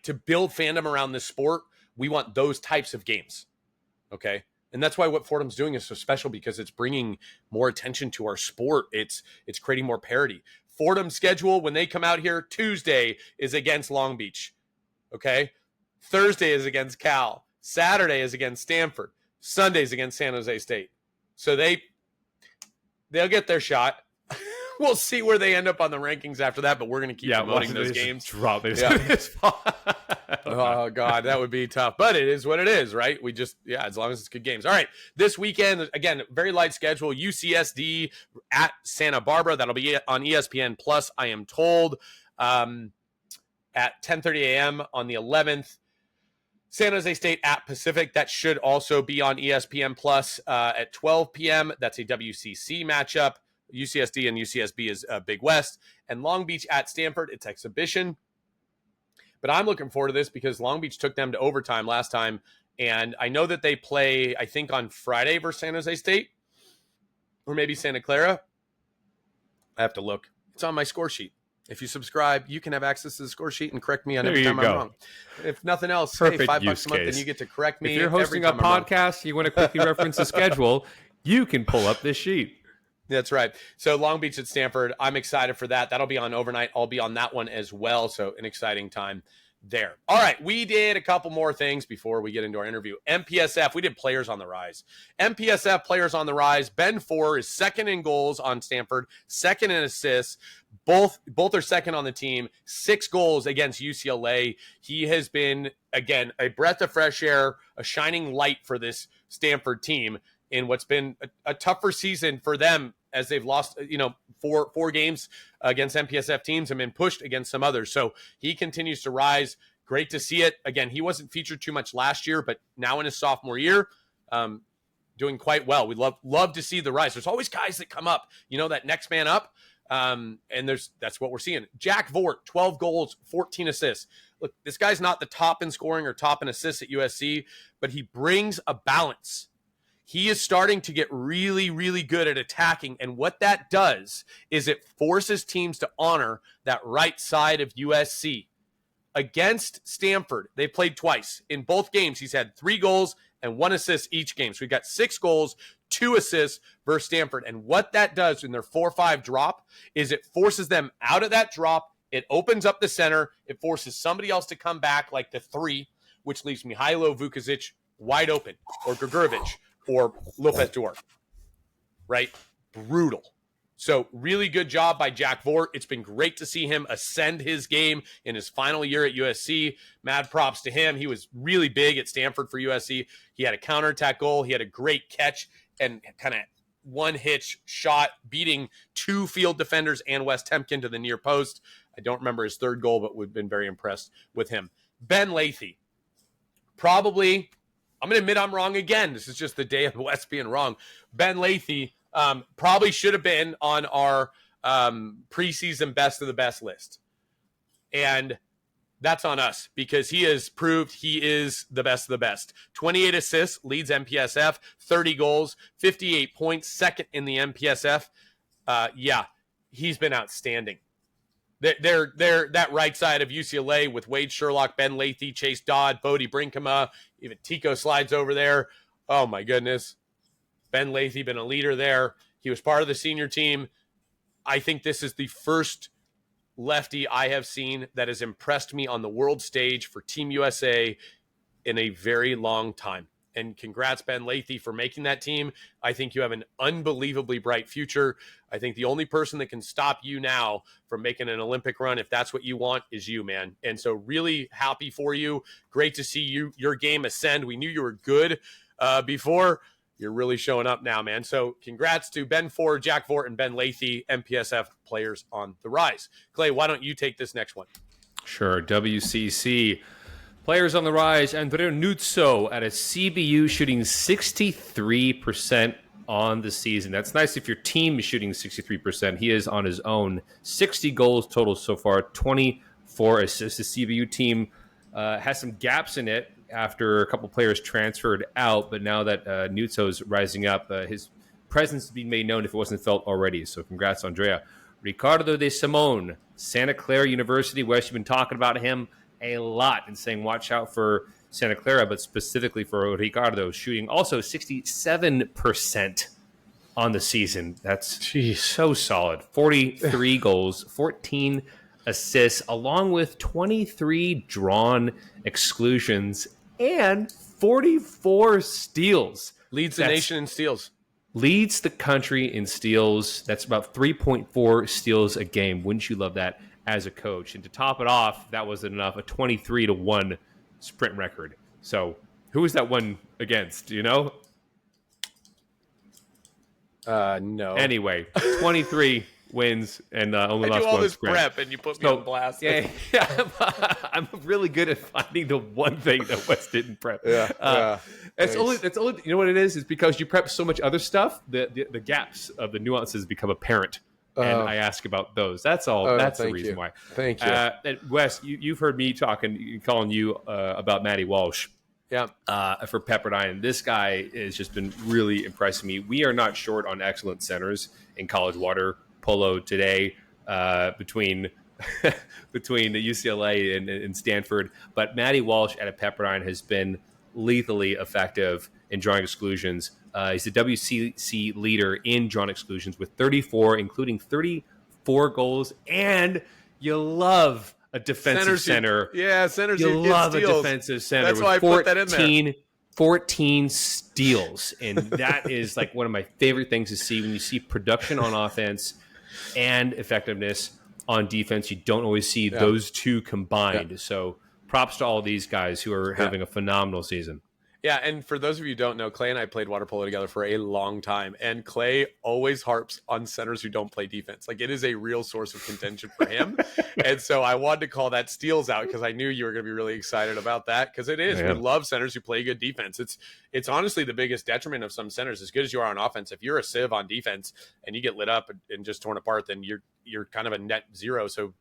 to build fandom around this sport, we want those types of games. Okay? And that's why what Fordham's doing is so special because it's bringing more attention to our sport. It's creating more parity. Fordham's schedule, when they come out here, Tuesday is against Long Beach. Okay? Thursday is against Cal. Saturday is against Stanford. Sunday is against San Jose State. So they'll get their shot. We'll see where they end up on the rankings after that, but we're going to keep promoting those games. Drop it. Oh, God, that would be tough. But it is what it is, right? We just, as long as it's good games. All right, this weekend, again, very light schedule, UCSD at Santa Barbara. That'll be on ESPN Plus, I am told, at 10:30 a.m. on the 11th. San Jose State at Pacific. That should also be on ESPN Plus at 12 p.m. That's a WCC matchup. UCSD and UCSB is Big West. And Long Beach at Stanford, it's exhibition. But I'm looking forward to this because Long Beach took them to overtime last time. And I know that they play, I think, on Friday versus San Jose State. Or maybe Santa Clara. I have to look. It's on my score sheet. If you subscribe, you can have access to the score sheet and correct me on every time I'm wrong. If nothing else, Perfect hey, $5 a month, case. and you get to correct me. If you're hosting a podcast, you want to quickly reference the schedule, you can pull up this sheet. That's right. So Long Beach at Stanford, I'm excited for that. That'll be on overnight. I'll be on that one as well. So an exciting time there. All right. We did a couple more things before we get into our interview. MPSF, we did players on the rise. MPSF players on the rise. Ben Four is second in goals on Stanford, second in assists. Both are second on the team. 6 goals against UCLA. He has been, again, a breath of fresh air, a shining light for this Stanford team in what's been a tougher season for them as they've lost, four games against MPSF teams and been pushed against some others. So he continues to rise. Great to see it. Again, he wasn't featured too much last year, but now in his sophomore year, doing quite well. We love to see the rise. There's always guys that come up, that next man up. And that's what we're seeing. Jack Vort, 12 goals, 14 assists. Look, this guy's not the top in scoring or top in assists at USC, but he brings a balance. He is starting to get really, really good at attacking. And what that does is it forces teams to honor that right side of USC. against Stanford. They played twice. In both games, he's had 3 goals and 1 assist each game. So we got 6 goals, 2 assists versus Stanford. And what that does in their 4-5 drop is it forces them out of that drop. It opens up the center. It forces somebody else to come back like the 3, which leaves Mihailo Vukovic wide open, or Grigorovic, or Lopez Dor. Right? Brutal. So really good job by Jack Vort. It's been great to see him ascend his game in his final year at USC. Mad props to him. He was really big at Stanford for USC. He had a counterattack goal. He had a great catch and kind of one-hitch shot, beating 2 field defenders and Wes Temkin to the near post. I don't remember his 3rd goal, but we've been very impressed with him. Ben Lathy, probably, I'm going to admit I'm wrong again. This is just the day of Wes being wrong. Ben Lathy, probably should have been on our preseason best of the best list. And that's on us because he has proved he is the best of the best. 28 assists, leads MPSF, 30 goals, 58 points, second in the MPSF. Yeah, he's been outstanding. They're that right side of UCLA with Wade Sherlock, Ben Lathy, Chase Dodd, Bodie Brinkema, even Tico slides over there. Oh, my goodness. Ben Lathy been a leader there. He was part of the senior team. I think this is the first lefty I have seen that has impressed me on the world stage for Team USA in a very long time. And congrats, Ben Lathy, for making that team. I think you have an unbelievably bright future. I think the only person that can stop you now from making an Olympic run, if that's what you want, is you, man. And so really happy for you. Great to see your game ascend. We knew you were good before. You're really showing up now, man. So congrats to Ben Ford, Jack Vort, and Ben Lathy, MPSF players on the rise. Clay, why don't you take this next one? Sure. WCC players on the rise. Andrea Nuzzo at a CBU shooting 63% on the season. That's nice if your team is shooting 63%. He is on his own. 60 goals total so far, 24 assists. The CBU team has some gaps in it after a couple players transferred out, but now that Nuzzo's rising up, his presence is being made known if it wasn't felt already. So congrats, Andrea. Ricardo de Simone, Santa Clara University. Wes, you've been talking about him a lot and saying watch out for Santa Clara, but specifically for Ricardo, shooting also 67% on the season. That's so solid. 43 goals, 14 assists, along with 23 drawn exclusions and 44 steals. Leads the nation in steals. Leads the country in steals. That's about 3.4 steals a game. Wouldn't you love that as a coach? And to top it off, that wasn't enough, a 23-1 sprint record. So who was that one against? Do you know? No. Anyway, 23 wins and only lost one. I do all this sprint. prep and you put me on blast. Yeah, I'm really good at finding the one thing that Wes didn't prep. It's only you know what it is? It's because you prep so much other stuff that the gaps of the nuances become apparent. And I ask about those. That's all. That's the reason why. Thank you. And Wes, you've heard me calling you about Matty Walsh. Yeah. For Pepperdine. This guy has just been really impressing me. We are not short on excellent centers in college water polo today between the UCLA and Stanford. But Matty Walsh at a Pepperdine has been lethally effective in drawing exclusions. He's the WCC leader in drawn exclusions with 34, including 34 goals. And you love a defensive center. Yeah, centers. You love a defensive center. That's why I put that in there. 14 steals. And that is like one of my favorite things to see when you see production on offense and effectiveness on defense. You don't always see those two combined. So props to all these guys who are having a phenomenal season. Yeah, and for those of you who don't know, Clay and I played water polo together for a long time, and Clay always harps on centers who don't play defense. Like, it is a real source of contention for him. And so I wanted to call that steals out because I knew you were going to be really excited about that, because it is. Yeah. We love centers who play good defense. It's honestly the biggest detriment of some centers. As good as you are on offense, if you're a sieve on defense and you get lit up and just torn apart, then you're kind of a net zero. So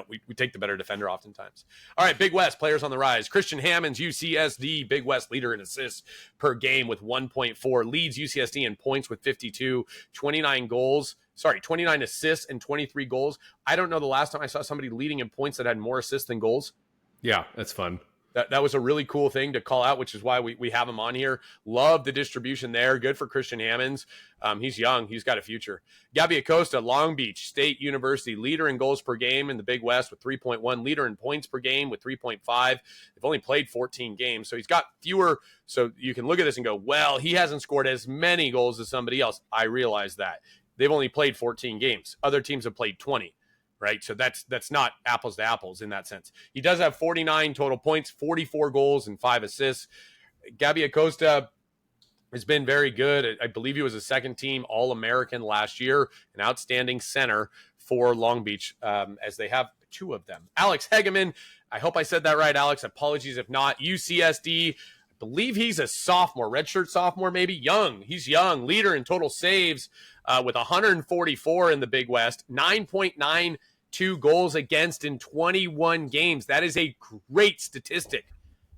we take the better defender oftentimes. All right, Big West, players on the rise. Christian Hammonds, UCSD, Big West leader in assists per game with 1.4. Leads UCSD in points with 52, 29 assists and 23 goals. I don't know the last time I saw somebody leading in points that had more assists than goals. Yeah, that's fun. That was a really cool thing to call out, which is why we have him on here. Love the distribution there. Good for Christian Hammonds. He's young. He's got a future. Gabby Acosta, Long Beach State University, leader in goals per game in the Big West with 3.1, leader in points per game with 3.5. They've only played 14 games, so he's got fewer. So you can look at this and go, well, he hasn't scored as many goals as somebody else. I realize that. They've only played 14 games. Other teams have played 20. Right. So that's not apples to apples in that sense. He does have 49 total points, 44 goals, and 5 assists. Gabby Acosta has been very good. I believe he was a second team All-American last year, an outstanding center for Long Beach, as they have 2 of them. Alex Hegeman, I hope I said that right, Alex. Apologies if not. UCSD, I believe he's a sophomore, redshirt sophomore maybe. Young. He's young. Leader in total saves with 144 in the Big West, 9.92 goals against in 21 games. That is a great statistic.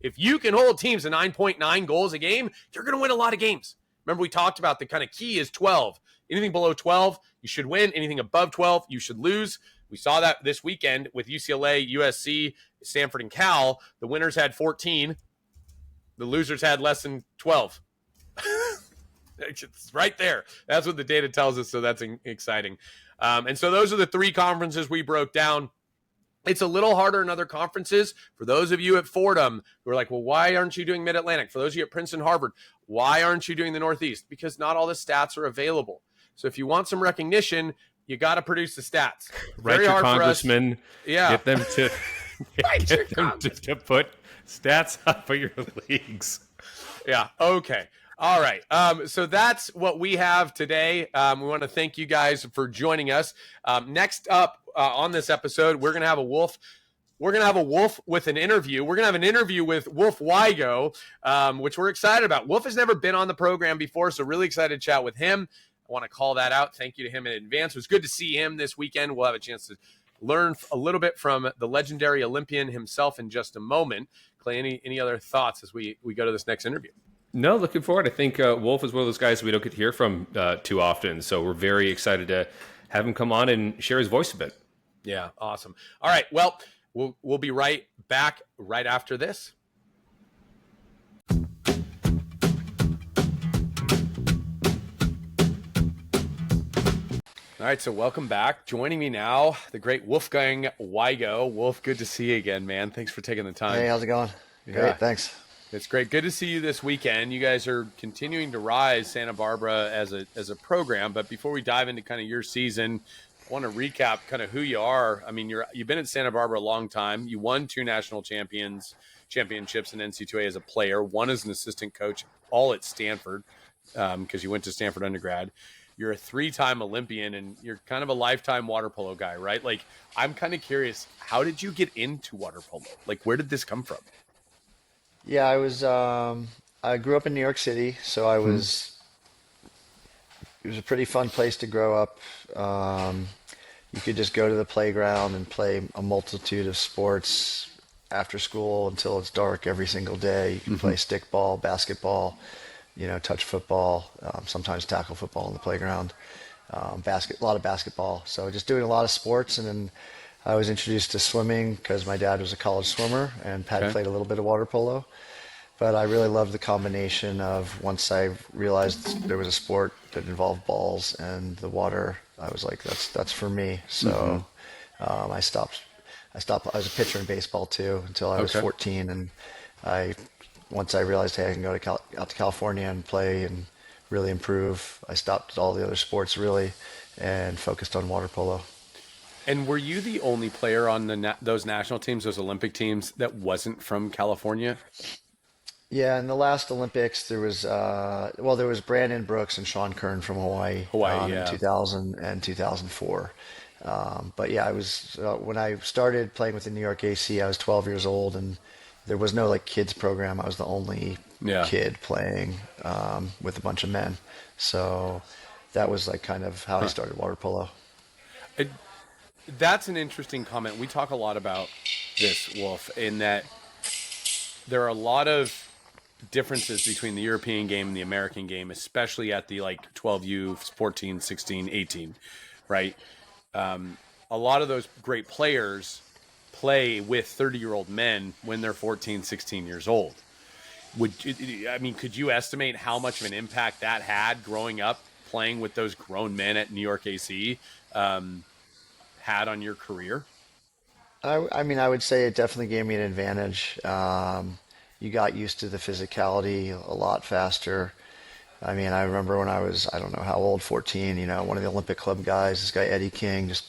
If you can hold teams to 9.9 goals a game, you're going to win a lot of games. Remember, we talked about the kind of key is 12. Anything below 12, you should win. Anything above 12, you should lose. We saw that this weekend with UCLA, USC, Stanford, and Cal. The winners had 14. The losers had less than 12. It's right there. That's what the data tells us, so that's exciting. And so those are the 3 conferences we broke down. It's a little harder in other conferences. For those of you at Fordham who are like, well, why aren't you doing Mid-Atlantic? For those of you at Princeton, Harvard, why aren't you doing the Northeast? Because not all the stats are available. So if you want some recognition, you got to produce the stats. Write your congressman. Yeah. Get them to to put stats up for your leagues. Yeah. Okay. All right. So that's what we have today. We want to thank you guys for joining us. Next up on this episode, we're going to have a Wolf. We're going to have a Wolf with an interview. We're going to have an interview with Wolf Wigo, which we're excited about. Wolf has never been on the program before, so really excited to chat with him. I want to call that out. Thank you to him in advance. It was good to see him this weekend. We'll have a chance to learn a little bit from the legendary Olympian himself in just a moment. Clay, any other thoughts as we go to this next interview? No, looking forward. I think Wolf is one of those guys we don't get to hear from too often. So we're very excited to have him come on and share his voice a bit. Yeah, awesome. All right, well, we'll be right back right after this. All right, so welcome back. Joining me now, the great Wolfgang Wigo. Wolf, good to see you again, man. Thanks for taking the time. Hey, how's it going? Great, thanks. It's great. Good to see you this weekend. You guys are continuing to rise Santa Barbara as a program. But before we dive into kind of your season, I want to recap kind of who you are. I mean, you've been at Santa Barbara a long time. You won 2 national championships in NC2A as a player, one as an assistant coach, all at Stanford because you went to Stanford undergrad. You're a 3-time Olympian, and you're kind of a lifetime water polo guy, right? Like, I'm kind of curious, how did you get into water polo? Like, where did this come from? Yeah, I grew up in New York City, so it was a pretty fun place to grow up. You could just go to the playground and play a multitude of sports after school until it's dark every single day. You can play stickball, basketball, touch football, sometimes tackle football in the playground, a lot of basketball. So just doing a lot of sports, and then I was introduced to swimming because my dad was a college swimmer and Pat played a little bit of water polo. But I really loved the combination of once I realized there was a sport that involved balls and the water, I was like, that's for me. So I stopped. I was a pitcher in baseball too until I was 14, and once I realized, hey, I can go out to California and play and really improve, I stopped all the other sports really and focused on water polo. And were you the only player on those national teams, those Olympic teams, that wasn't from California? Yeah, in the last Olympics, there was Brandon Brooks and Sean Kern from Hawaii, in 2000 and 2004. But yeah, I was when I started playing with the New York AC, I was 12 years old, and there was no like kids program. I was the only kid playing with a bunch of men. So that was like kind of how I started water polo. That's an interesting comment. We talk a lot about this, Wolf, in that there are a lot of differences between the European game and the American game, especially at the like 12U, 14, 16, 18, right? A lot of those great players play with 30-year-old men when they're 14, 16 years old. Could you estimate how much of an impact that had growing up playing with those grown men at New York AC had on your career? I mean, I would say it definitely gave me an advantage. You got used to the physicality a lot faster. I mean, I remember when I was, I don't know how old, 14, one of the Olympic Club guys, this guy Eddie King, just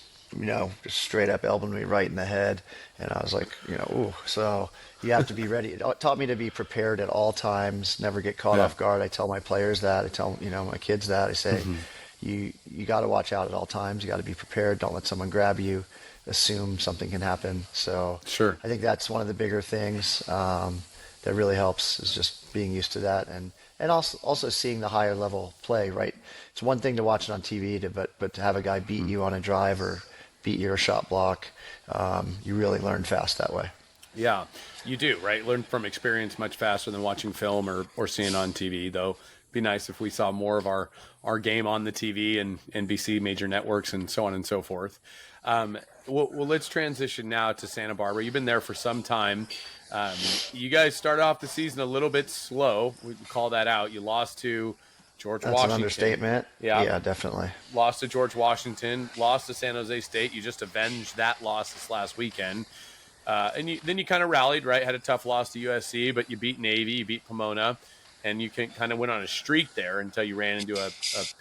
straight up elbowed me right in the head. And I was like, ooh, so you have to be ready. It taught me to be prepared at all times, never get caught Yeah. off guard. I tell my players that. I tell, my kids that. I say, Mm-hmm. you got to watch out at all times. You got to be prepared. Don't let someone grab you, assume something can happen. So Sure. I think that's one of the bigger things that really helps is just being used to that and also seeing the higher level play. Right, it's one thing to watch it on TV, but to have a guy beat you on a drive or beat your shot block, you really learn fast that way. Yeah, you do, right? Learn from experience much faster than watching film or seeing on TV, though. It'd be nice if we saw more of our game on the TV and NBC major networks and so on and so forth. Well, let's transition now to Santa Barbara. You've been there for some time. You guys started off the season a little bit slow. We can call that out. You lost to George That's Washington. an understatement. Yeah, definitely. Lost to George Washington. Lost to San Jose State. You just avenged that loss this last weekend. Then you kind of rallied, right? Had a tough loss to USC, but you beat Navy, you beat Pomona, and you kind of went on a streak there until you ran into a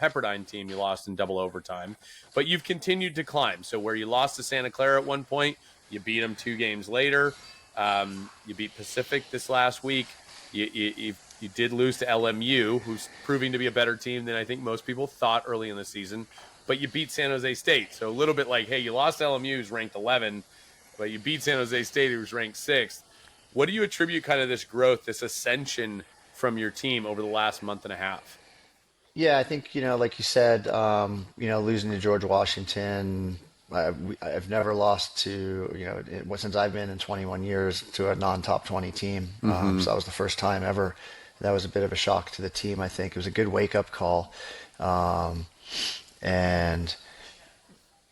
Pepperdine team you lost in double overtime. But you've continued to climb. So where you lost to Santa Clara at one point, you beat them 2 games later. You beat Pacific this last week. You did lose to LMU, who's proving to be a better team than I think most people thought early in the season. But you beat San Jose State. So a little bit like, hey, you lost to LMU, who's ranked 11, but you beat San Jose State, who's ranked 6th. What do you attribute kind of this growth, this ascension from your team over the last month and a half? Yeah, I think, like you said, losing to George Washington, I've never lost to, since I've been in 21 years to a non-top 20 team. So that was the first time ever. That was a bit of a shock to the team, I think. It was a good wake-up call. And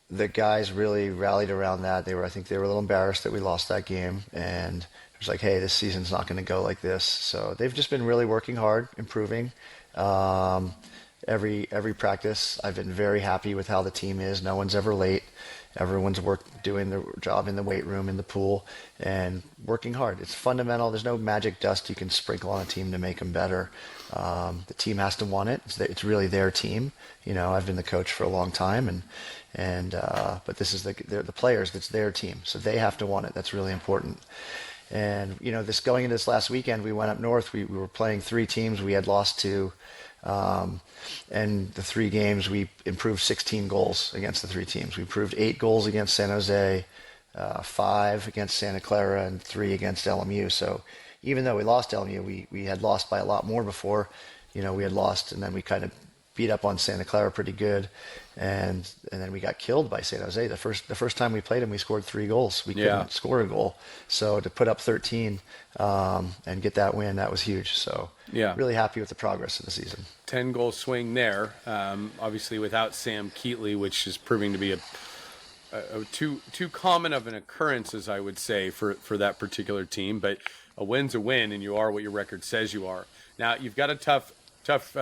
the guys really rallied around that. I think they were a little embarrassed that we lost that game. And it was like, hey, this season's not going to go like this. So they've just been really working hard, improving. Every practice, I've been very happy with how the team is. No one's ever late. Everyone's doing their job in the weight room, in the pool, and working hard. It's fundamental. There's no magic dust you can sprinkle on a team to make them better. The team has to want it. It's really their team. I've been the coach for a long time, but this is the players. It's their team, so they have to want it. That's really important. And this going into this last weekend, we went up north. We were playing 3 teams we had lost to. And the 3 games, we improved 16 goals against the 3 teams. We improved 8 goals against San Jose, 5 against Santa Clara, and 3 against LMU. So even though we lost LMU, we had lost by a lot more before. We had lost, and then we kind of beat up on Santa Clara pretty good, and then we got killed by San Jose. The first time we played them, we scored 3 goals. We couldn't score a goal, so to put up 13 and get that win, that was huge. So really happy with the progress of the season. 10-goal swing there, obviously without Sam Keatley, which is proving to be a too common of an occurrence, as I would say, for that particular team. But a win's a win, and you are what your record says you are. Now you've got a tough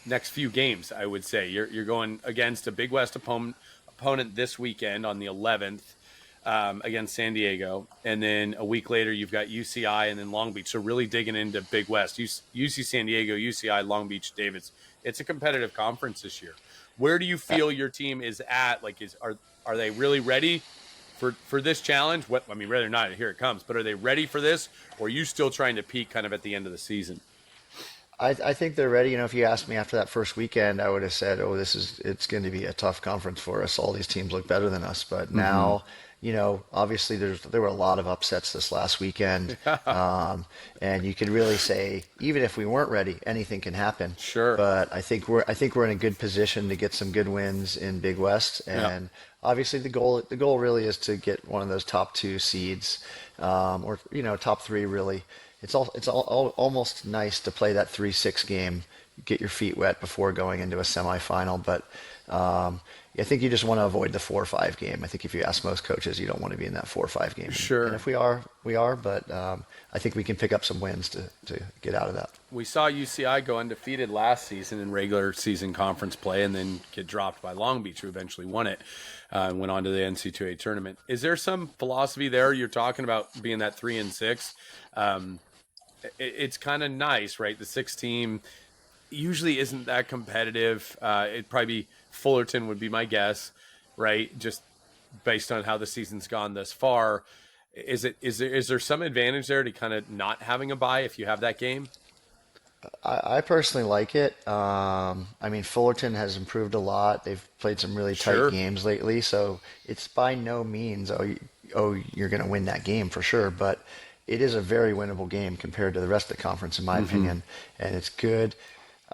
next few games, I would say. You're going against a Big West opponent this weekend on the 11th against San Diego. And then a week later, you've got UCI and then Long Beach. So really digging into Big West. UC San Diego, UCI, Long Beach, Davis. It's a competitive conference this year. Where do you feel your team is at? Like, are they really ready for this challenge? Ready or not, here it comes. But are they ready for this? Or are you still trying to peak kind of at the end of the season? I think they're ready. If you asked me after that first weekend, I would have said, "Oh, it's going to be a tough conference for us. All these teams look better than us." But now, obviously there were a lot of upsets this last weekend, and you can really say, even if we weren't ready, anything can happen. Sure. But I think we're in a good position to get some good wins in Big West, and obviously the goal really is to get one of those top 2 seeds, or top 3 really. It's almost nice to play that 3-6 game, get your feet wet before going into a semifinal. But I think you just want to avoid the 4-5 game. I think if you ask most coaches, you don't want to be in that 4-5 game. Sure. And if we are, we are. But I think we can pick up some wins to get out of that. We saw UCI go undefeated last season in regular season conference play and then get dropped by Long Beach, who eventually won it and went on to the NC2A tournament. Is there some philosophy there? You're talking about being that 3-6. It's kind of nice, right? The 6 team usually isn't that competitive. It'd probably be Fullerton would be my guess, right? Just based on how the season's gone thus far. Is there some advantage there to kind of not having a bye if you have that game? I personally like it. I mean, Fullerton has improved a lot. They've played some really tight Sure. games lately, so it's by no means, you're going to win that game for sure. But it is a very winnable game compared to the rest of the conference, in my opinion, and it's good.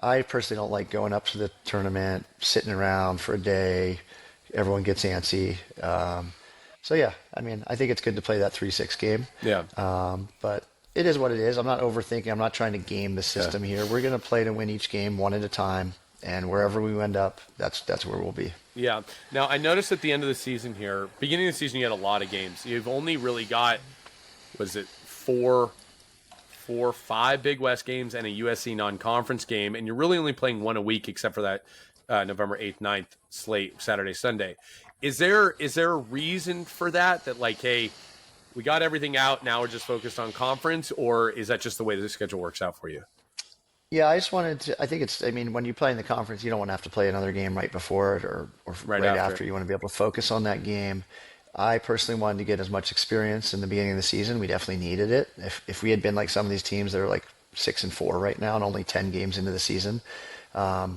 I personally don't like going up to the tournament, sitting around for a day. Everyone gets antsy. So yeah, I mean, I think it's good to play that 3-6 game. Yeah. But it is what it is. I'm not overthinking. I'm not trying to game the system here. We're going to play to win each game one at a time, and wherever we end up, that's where we'll be. Yeah. Now, I noticed at the end of the season here, beginning of the season, you had a lot of games. You've only really got, was it 5 Big West games and a USC non-conference game, and you're really only playing one a week except for that November 8th, 9th slate, Saturday, Sunday. Is there a reason for that? That like, hey, we got everything out, now we're just focused on conference, or is that just the way the schedule works out for you? Yeah, I think I mean, when you play in the conference, you don't want to have to play another game right before it or Right right after. after. You want to be able to focus on that game. I personally wanted to get as much experience in the beginning of the season. We definitely needed it. If we had been like some of these teams that are like 6-4 right now and only 10 games into the season, I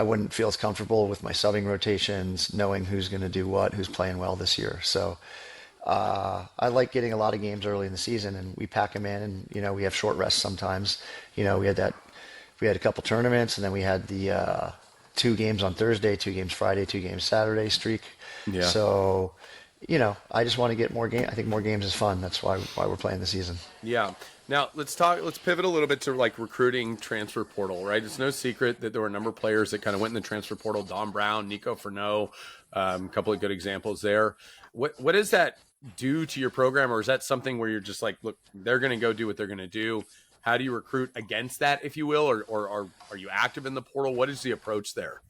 wouldn't feel as comfortable with my subbing rotations, knowing who's going to do what, who's playing well this year. So I like getting a lot of games early in the season, and we pack them in, and we have short rests sometimes. We had a couple tournaments, and then we had the 2 games on Thursday, 2 games Friday, 2 games Saturday streak. Yeah. So I just want to get more games. I think more games is fun. That's why we're playing the season. Yeah. Now let's pivot a little bit to like recruiting, transfer portal, right? It's no secret that there were a number of players that kind of went in the transfer portal. Don Brown, Nico Furneaux, a couple of good examples there. What does that do to your program, or is that something where you're just like, look, they're going to go do what they're going to do? How do you recruit against that, if you will, or are you active in the portal? What is the approach there?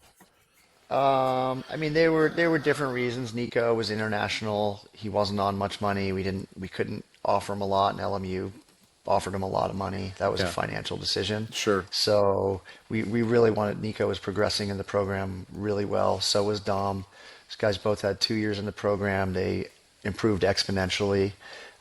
I mean, there were different reasons. Nico was international. He wasn't on much money. We couldn't offer him a lot, and LMU offered him a lot of money. That was a financial decision. Sure. So we really wanted. Nico was progressing in the program really well. So was Dom. These guys both had 2 years in the program. They improved exponentially.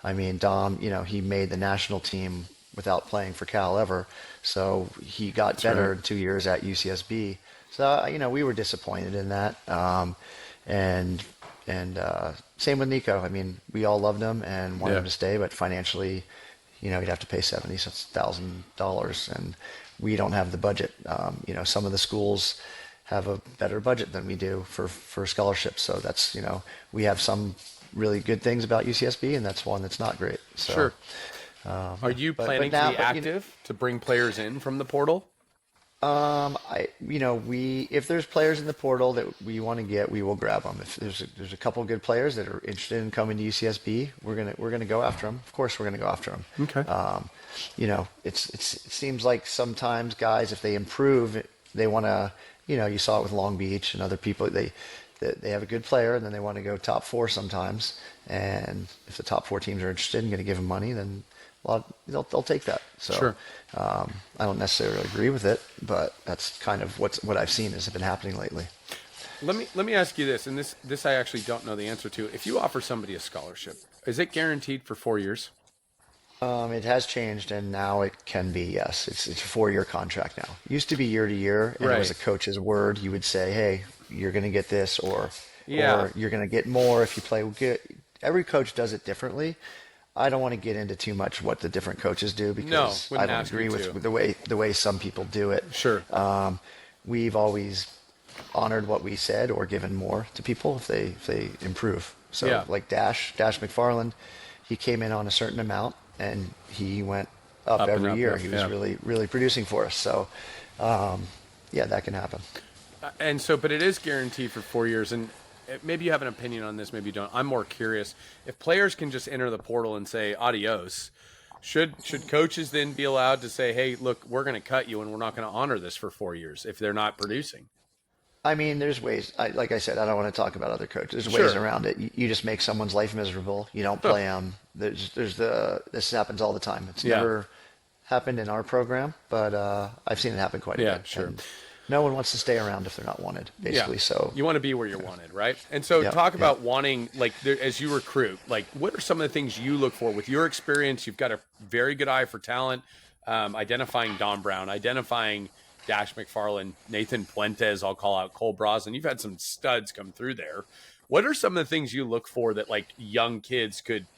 I mean, Dom, he made the national team without playing for Cal ever. So he got better in 2 years at UCSB. So, we were disappointed in that. And same with Nico. I mean, we all loved him and wanted him to stay, but financially, he'd have to pay $70,000, and we don't have the budget. Some of the schools have a better budget than we do for scholarships. So that's, we have some really good things about UCSB, and that's one that's not great. So, Sure. Are you planning to be active to bring players in from the portal? If there's players in the portal that we want to get, we will grab them. If there's a couple of good players that are interested in coming to UCSB, we're gonna go after them. Of course, we're gonna go after them. Okay. It seems like sometimes guys, if they improve, they want to. You saw it with Long Beach and other people. They have a good player, and then they want to go top 4 sometimes. And if the top 4 teams are interested and going to give them money, then they'll take that. So Sure. I don't necessarily agree with it, but that's kind of what I've seen has been happening lately. Let me ask you this, and this I actually don't know the answer to. If you offer somebody a scholarship, is it guaranteed for 4 years? It has changed, and now it can be, yes. It's a 4-year contract now. It used to be year to year, and it was a Right. coach's word. You would say, hey, you're going to get this, or Yeah. you're going to get more if you play good. Every coach does it differently. I don't want to get into too much what the different coaches do because I wouldn't don't ask you agree to. with the way some people do it. Sure. We've always honored what we said or given more to people if they improve. So Yeah. like Dash McFarland, he came in on a certain amount and he went up Up and every up, year. up, He was yeah. really producing for us. So that can happen. And so, but it is guaranteed for 4 years. And maybe you have an opinion on this, maybe you don't. I'm more curious. If players can just enter the portal and say adios, should coaches then be allowed to say, hey, look, we're going to cut you and we're not going to honor this for 4 years if they're not producing? I mean, there's ways. Like I said, I don't want to talk about other coaches. There's ways Sure. around it. You just make someone's life miserable. You don't play them. This happens all the time. It's Yeah. never happened in our program, but I've seen it happen quite a Yeah, bit. sure. And no one wants to stay around if they're not wanted, basically. Yeah. So You want to be where you're wanted, right? And so yeah, talk yeah. about wanting, like, as you recruit, like, what are some of the things you look for with your experience? You've got a very good eye for talent, identifying Don Brown, identifying Dash McFarland, Nathan Puentes, I'll call out Cole Brosnan. You've had some studs come through there. What are some of the things you look for that, like, young kids could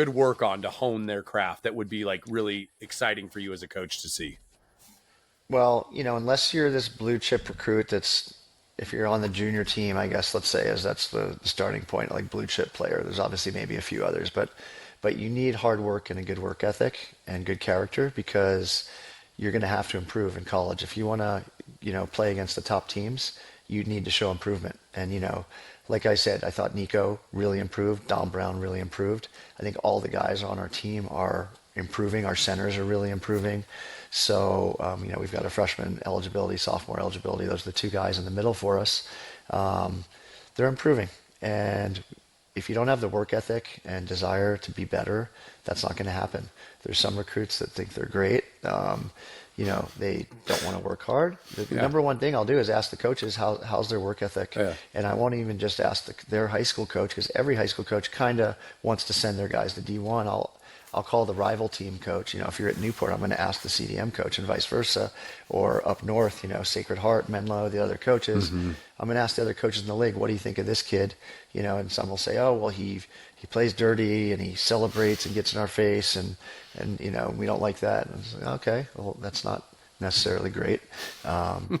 work on to hone their craft that would be, like, really exciting for you as a coach to see? Well, unless you're this blue chip recruit if you're on the junior team, I guess, let's say, as that's the starting point, like blue chip player. There's obviously maybe a few others, but you need hard work and a good work ethic and good character because you're going to have to improve in college. If you want to, play against the top teams, you need to show improvement. And, like I said, I thought Nico really improved. Don Brown really improved. I think all the guys on our team are improving. Our centers are really improving. So, we've got a freshman eligibility, sophomore eligibility. Those are the two guys in the middle for us. They're improving. And if you don't have the work ethic and desire to be better, that's not going to happen. There's some recruits that think they're great. They don't want to work hard. The number one thing I'll do is ask the coaches how's their work ethic. Yeah. And I won't even just ask their high school coach because every high school coach kind of wants to send their guys to D1. I'll call the rival team coach. If you're at Newport, I'm going to ask the CDM coach and vice versa. Or up north, Sacred Heart, Menlo, the other coaches. I'm going to ask the other coaches in the league, what do you think of this kid? And some will say, oh, well, he plays dirty and he celebrates and gets in our face and we don't like that. And I was like, okay, well, that's not necessarily great.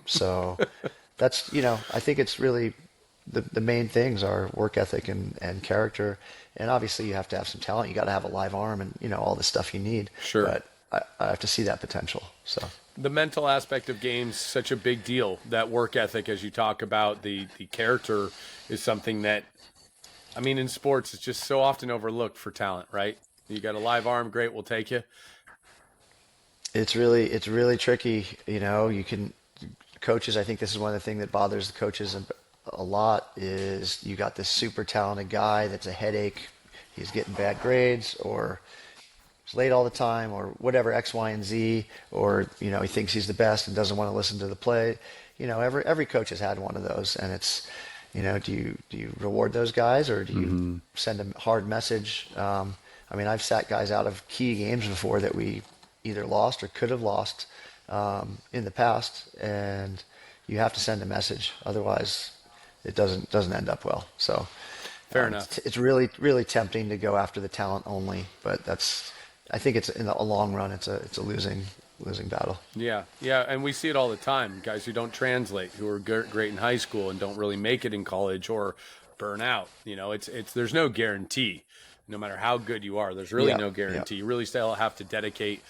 So that's, I think it's really the main things are work ethic and character. And obviously you have to have some talent. You got to have a live arm and, all the stuff you need. Sure. But I have to see that potential. So the mental aspect of games, such a big deal. That work ethic, as you talk about, the character is something that, I mean, in sports, it's just so often overlooked for talent, right? You got a live arm, great, we'll take you. it's really tricky. Coaches, I think this is one of the things that bothers the coaches a lot is you got this super talented guy that's a headache. He's getting bad grades or he's late all the time or whatever, X, Y, and Z, or, he thinks he's the best and doesn't want to listen to the play. Every coach has had one of those, and it's, do you reward those guys or do you send a hard message? I've sat guys out of key games before that we either lost or could have lost in the past, and you have to send a message. Otherwise, it doesn't end up well. So Fair enough. It's really, really tempting to go after the talent only, but I think it's in the long run, it's a losing battle. Yeah, and we see it all the time. Guys who don't translate, who are great in high school and don't really make it in college or burn out. There's no guarantee. No matter how good you are, there's really no guarantee. You really still have to dedicate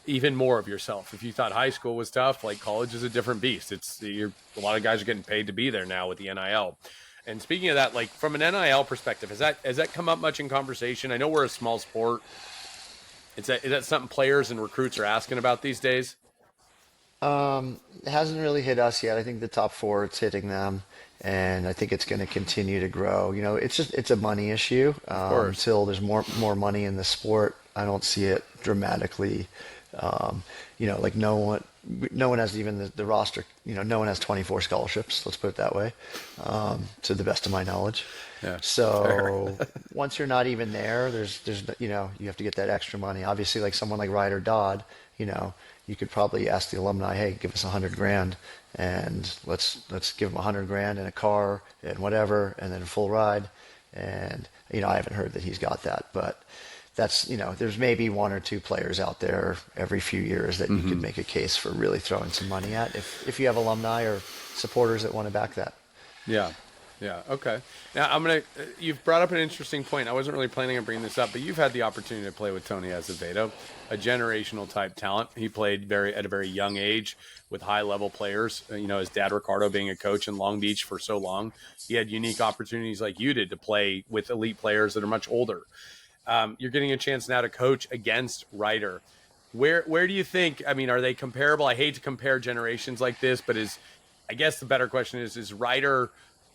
even more of yourself. If you thought high school was tough, like college is a different beast. A lot of guys are getting paid to be there now with the NIL. And speaking of that, like from an NIL perspective, has that come up much in conversation? I know we're a small sport. Is that something players and recruits are asking about these days? It hasn't really hit us yet. I think the top four, it's hitting them, and I think it's going to continue to grow. It's a money issue. Until there's more money in the sport, I don't see it dramatically. Like no one has even the roster. No one has 24 scholarships. Let's put it that way, to the best of my knowledge. Yeah. So once you're not even there, there's you have to get that extra money. Obviously, like someone like Ryder Dodd, you could probably ask the alumni, hey, give us $100,000 and let's give them $100,000 and a car and whatever, and then a full ride. And I haven't heard that he's got that, but that's there's maybe one or two players out there every few years that you could make a case for really throwing some money at if you have alumni or supporters that want to back that. Yeah. Yeah. Okay. Now you've brought up an interesting point. I wasn't really planning on bringing this up, but you've had the opportunity to play with Tony Azevedo, a generational type talent. He played at a very young age with high level players. His dad Ricardo being a coach in Long Beach for so long, he had unique opportunities like you did to play with elite players that are much older. You're getting a chance now to coach against Ryder. Where do you think? I mean, are they comparable? I hate to compare generations like this, but I guess the better question is Ryder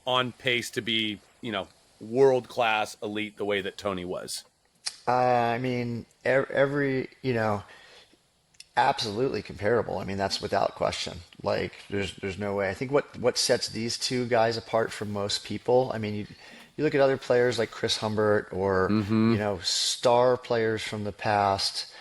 on pace to be, world class elite the way that Tony was? I mean, every, absolutely comparable. I mean, that's without question. Like, there's no way. I think what sets these two guys apart from most people. I mean, you look at other players like Chris Humbert or star players from the past.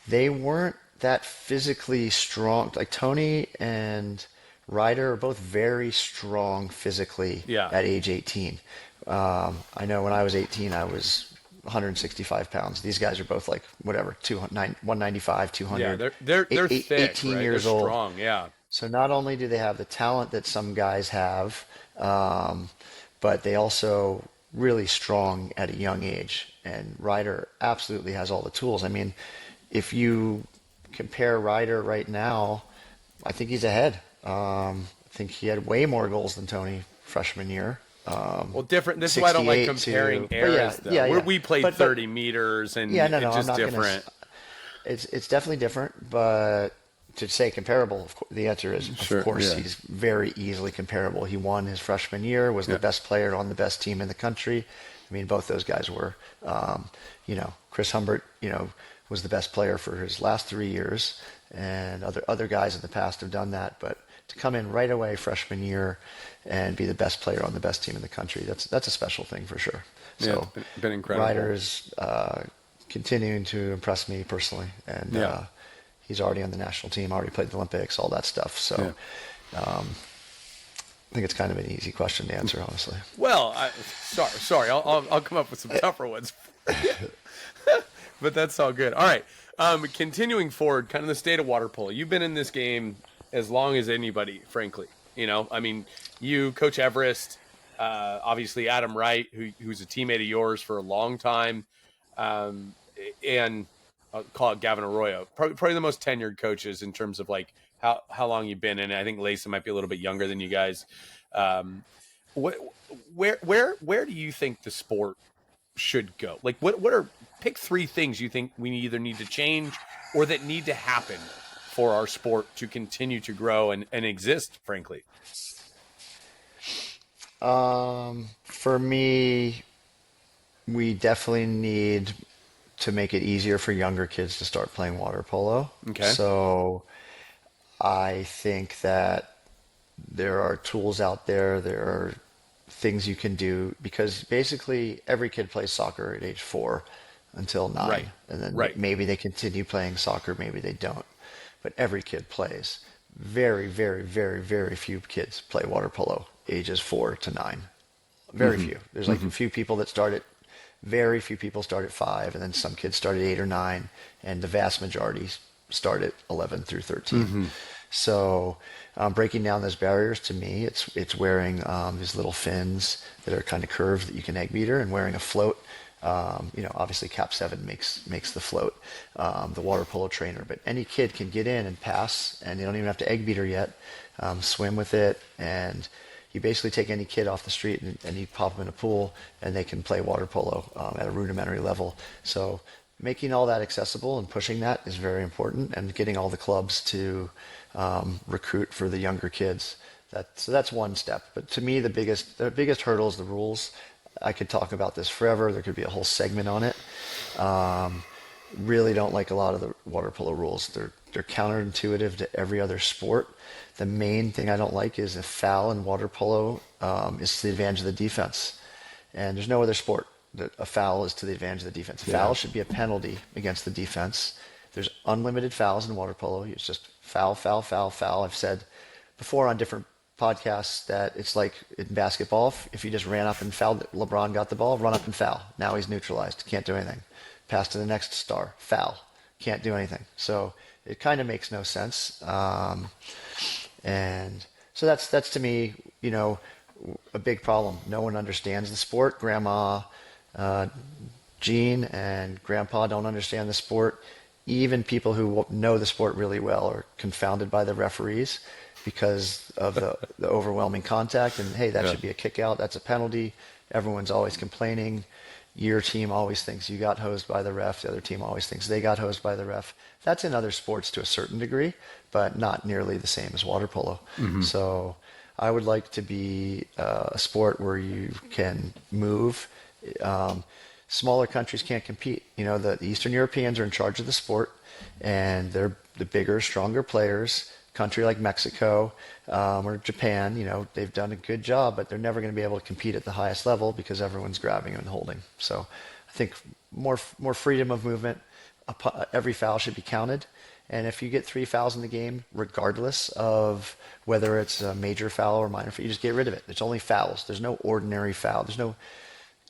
They weren't that physically strong. Like Tony and Ryder are both very strong physically Yeah. at age 18. I know when I was 18, I was 165 pounds. These guys are both like whatever, 195, 200. Yeah, they're thick, 18 right? years They're old. strong, yeah. So not only do they have the talent that some guys have, but they also really strong at a young age. And Ryder absolutely has all the tools. I mean, if you compare Ryder right now, I think he's ahead. I think he had way more goals than Tony freshman year. Well, different. This is why I don't like 68 comparing to, eras, though. yeah. We played But 30 meters, and yeah, no, it's I'm just not different. it's definitely different, but to say comparable, of course, the answer is Sure, of course yeah. he's very easily comparable. He won his freshman year, was the best player on the best team in the country. I mean, both those guys were. Chris Humbert, was the best player for his last 3 years, and other guys in the past have done that. But to come in right away freshman year and be the best player on the best team in the country, that's a special thing for sure. So it's been incredible. Ryder is continuing to impress me personally, and he's already on the national team, already played the Olympics, all that stuff. So I think it's kind of an easy question to answer, honestly. Well, sorry. I'll come up with some tougher ones. But that's all good. All right. Continuing forward, kind of the state of water polo. You've been in this game as long as anybody, frankly. I mean, you, Coach Everest, obviously Adam Wright, who's a teammate of yours for a long time, and I'll call it Gavin Arroyo, probably the most tenured coaches in terms of like how long you've been in it. I think Layson might be a little bit younger than you guys. Where do you think the sport should go? Like, pick 3 things you think we either need to change or that need to happen for our sport to continue to grow and exist, frankly? For me, we definitely need to make it easier for younger kids to start playing water polo. Okay. So I think that there are tools out there, there are things you can do, because basically every kid plays soccer at age 4 until 9. Right. And then Right. maybe they continue playing soccer, maybe they don't. But every kid plays. Very, very, very, very few kids play water polo ages 4 to 9. Very few. There's like a few people that start at, very few people start at 5, and then some kids start at 8 or 9, and the vast majority start at 11 through 13. So breaking down those barriers, to me, it's wearing these little fins that are kind of curved that you can egg beater, and wearing a float. Obviously Cap 7 makes the float, the water polo trainer, but any kid can get in and pass, and they don't even have to egg beater yet, swim with it, and you basically take any kid off the street and you pop them in a pool, and they can play water polo at a rudimentary level. So making all that accessible and pushing that is very important, and getting all the clubs to recruit for the younger kids. So that's one step. But to me, the biggest hurdle is the rules. I could talk about this forever. There could be a whole segment on it. Really don't like a lot of the water polo rules. They're counterintuitive to every other sport. The main thing I don't like is a foul in water polo is to the advantage of the defense. And there's no other sport that a foul is to the advantage of the defense. A foul should be a penalty against the defense. There's unlimited fouls in water polo. It's just foul, foul, foul, foul. I've said before on different podcasts that it's like in basketball, if you just ran up and fouled, LeBron got the ball, run up and foul. Now he's neutralized, can't do anything. Pass to the next star, foul, can't do anything. So it kind of makes no sense. And so that's to me, a big problem. No one understands the sport. Grandma, Gene and Grandpa don't understand the sport. Even people who know the sport really well are confounded by the referees because of the overwhelming contact. And hey, that Yeah. should be a kick out. That's a penalty. Everyone's always complaining. Your team always thinks you got hosed by the ref. The other team always thinks they got hosed by the ref. That's in other sports to a certain degree, but not nearly the same as water polo. So I would like to be a sport where you can move. Um, Smaller countries can't compete. You know, the Eastern Europeans are in charge of the sport, and they're the bigger, stronger players. Country like Mexico or Japan, you know, they've done a good job, but they're never going to be able to compete at the highest level because everyone's grabbing and holding. So I think more freedom of movement. Every foul should be counted. And if you get 3 fouls in the game, regardless of whether it's a major foul or minor foul, you just get rid of it. It's only fouls. There's no ordinary foul. There's no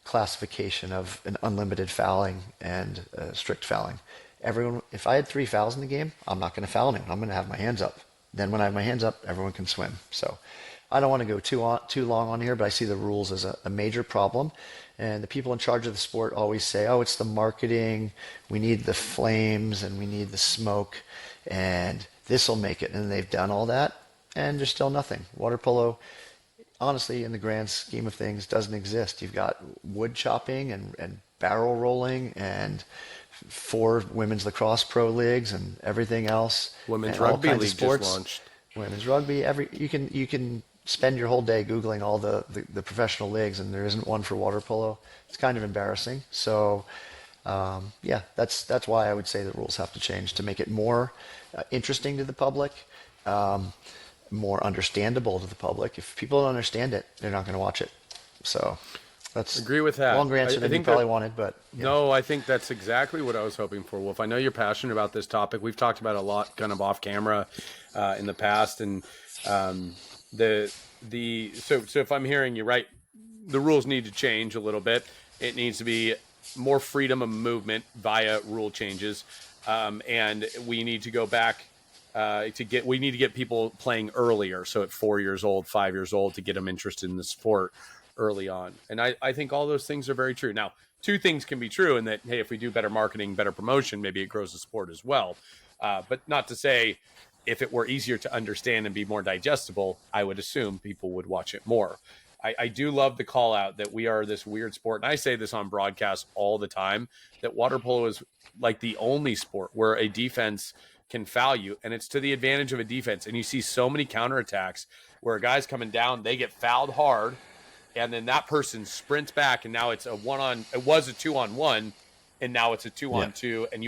classification of an unlimited fouling and strict fouling. Everyone, if I had 3 fouls in the game, I'm not going to foul anyone. I'm going to have my hands up. Then when I have my hands up, everyone can swim. So I don't want to go too long on here, but I see the rules as a major problem. And the people in charge of the sport always say, "Oh, it's the marketing. We need the flames and we need the smoke, and this will make it." And they've done all that, and there's still nothing. Water polo, honestly, in the grand scheme of things, doesn't exist. You've got wood chopping and barrel rolling and 4 women's lacrosse pro leagues and everything else. Women's and all rugby kinds of league just sports. launched. Women's rugby, you can spend your whole day googling all the professional leagues, and there isn't one for water polo. It's kind of embarrassing. So yeah, that's why I would say the rules have to change to make it more interesting to the public. More understandable to the public. If people don't understand it, they're not going to watch it. So that's Agree with that. longer answer I than you think probably that- wanted, but yeah. No, I think that's exactly what I was hoping for, Wolf. I know you're passionate about this topic. We've talked about it a lot, kind of off camera, in the past, and so if I'm hearing you right, the rules need to change a little bit. It needs to be more freedom of movement via rule changes, and we need to go back. We need to get people playing earlier. So at 4 years old, 5 years old, to get them interested in the sport early on. And I think all those things are very true. Now, 2 things can be true in that, hey, if we do better marketing, better promotion, maybe it grows the sport as well. But not to say if it were easier to understand and be more digestible, I would assume people would watch it more. I do love the call out that we are this weird sport. And I say this on broadcast all the time, that water polo is like the only sport where a defense can foul you, and it's to the advantage of a defense. And you see so many counterattacks where a guy's coming down, they get fouled hard, and then that person sprints back, and now it's it was a 2-on-1, and now it's a 2-on-2, and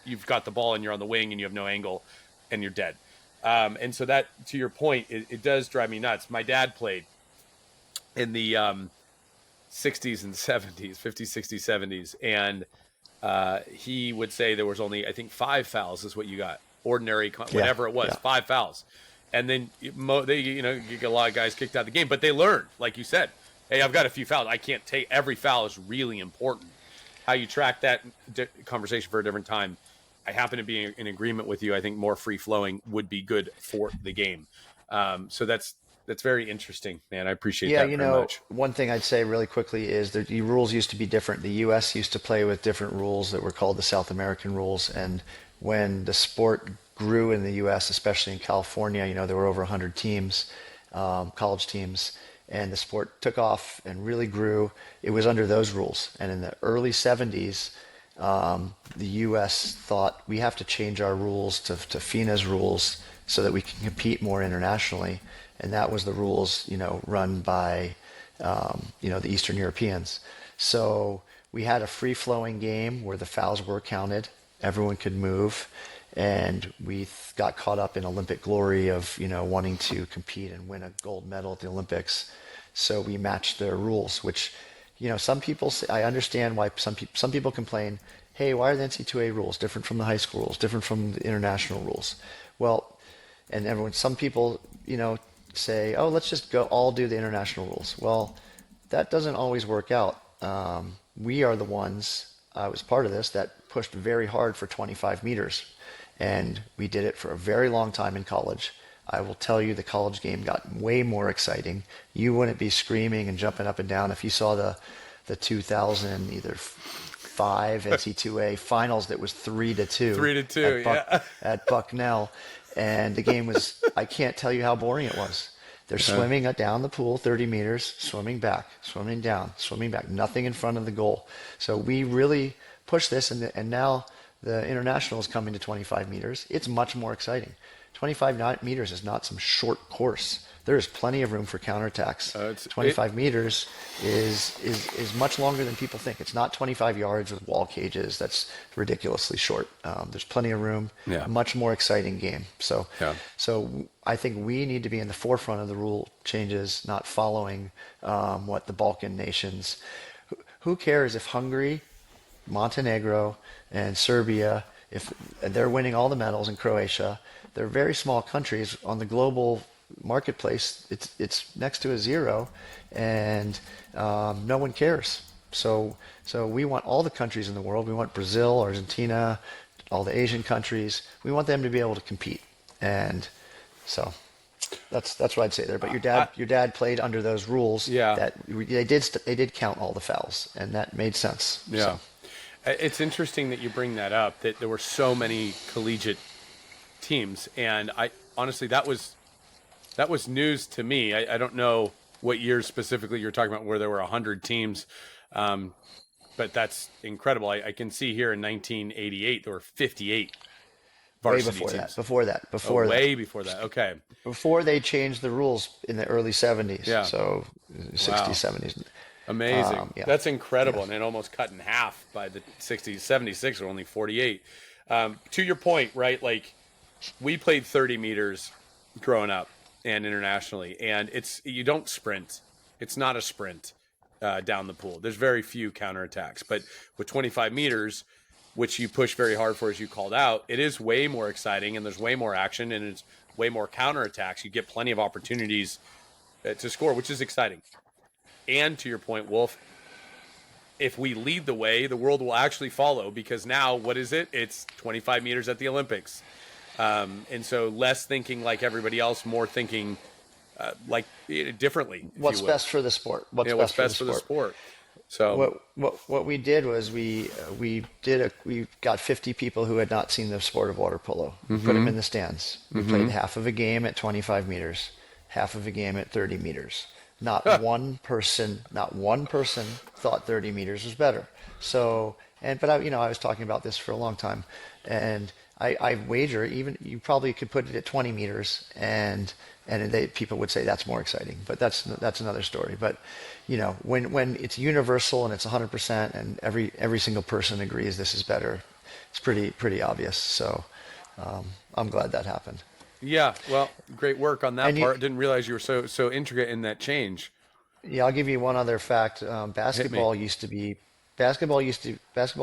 you've got the ball and you're on the wing and you have no angle and you're dead. And so that, to your point, it does drive me nuts. My dad played in the 60s and 70s, 50s, 60s, 70s, and he would say there was only, I think, 5 fouls is what you got. Ordinary, whatever it was, yeah. 5 fouls. And then you get a lot of guys kicked out of the game, but they learned, like you said, hey, I've got a few fouls. I can't take every foul is really important. How you track that conversation for a different time. I happen to be in agreement with you. I think more free flowing would be good for the game. So that's very interesting, man. I appreciate that very much. One thing I'd say really quickly is that the rules used to be different. The U.S. used to play with different rules that were called the South American rules. And when the sport grew in the U.S., especially in California, there were over 100 teams, college teams, and the sport took off and really grew. It was under those rules. And in the early 70s, the U.S. thought we have to change our rules to FINA's rules so that we can compete more internationally. And that was the rules, run by, the Eastern Europeans. So we had a free-flowing game where the fouls were counted, everyone could move, and we got caught up in Olympic glory of, wanting to compete and win a gold medal at the Olympics. So we matched their rules, which, some people say, I understand why some people complain, hey, why are the NCAA rules different from the high school rules, different from the international rules? Well, and some people, say, oh, let's just all do the international rules. Well, that doesn't always work out. We are the ones, I was part of this, that pushed very hard for 25 meters. And we did it for a very long time in college. I will tell you the college game got way more exciting. You wouldn't be screaming and jumping up and down if you saw the 2000 either five NC2A finals that was 3-2 3-2, yeah. at Bucknell, and the game was, I can't tell you how boring it was. They're swimming down the pool 30 meters, swimming back, swimming down, swimming back, nothing in front of the goal. So we really pushed this, and now the international is coming to 25 meters. It's much more exciting. 25 meters is not some short course. There is plenty of room for counterattacks. 25 meters is much longer than people think. It's not 25 yards with wall cages. That's ridiculously short. There's plenty of room. Yeah. Much more exciting game. So I think we need to be in the forefront of the rule changes, not following what the Balkan nations. Who cares if Hungary, Montenegro, and Serbia, if they're winning all the medals, in Croatia? They're very small countries on the global marketplace. It's next to a zero, and no one cares. So we want all the countries in the world. We want Brazil, Argentina, all the Asian countries. We want them to be able to compete, and so that's what I'd say there. But your dad played under those rules. Yeah. That they did count all the fouls, and that made sense. Yeah. So. It's interesting that you bring that up, that there were so many collegiate teams, and I honestly, that was news to me. I don't know what years specifically you're talking about where there were 100 teams, but that's incredible. I can see here in 1988 there were 58 varsity teams. Before that. Way before that. Okay. Before they changed the rules in the early 70s. Yeah. So 60s, 70s. Amazing. Yeah. That's incredible. Yeah. And it almost cut in half by the 60s. 76 or only 48. To your point, right? Like, we played 30 meters growing up and internationally, and you don't sprint. It's not a sprint down the pool. There's very few counterattacks. But with 25 meters, which you push very hard for, as you called out, it is way more exciting, and there's way more action, and it's way more counterattacks. You get plenty of opportunities to score, which is exciting. And to your point, Wolf, if we lead the way, the world will actually follow, because now, what is it? It's 25 meters at the Olympics. And so less thinking like everybody else, more thinking differently. What's best for the sport? What's best for the sport? So what we did was we got 50 people who had not seen the sport of water polo. We put them in the stands. We played half of a game at 25 meters, half of a game at 30 meters. Not one person thought 30 meters was better. So, but I was talking about this for a long time, and I wager even you probably could put it at 20 meters, and people would say that's more exciting. But that's another story. But when it's universal and it's 100%, and every single person agrees this is better, it's pretty obvious. So I'm glad that happened. Yeah, well, great work on that part. Didn't realize you were so intricate in that change. Yeah, I'll give you one other fact. Basketball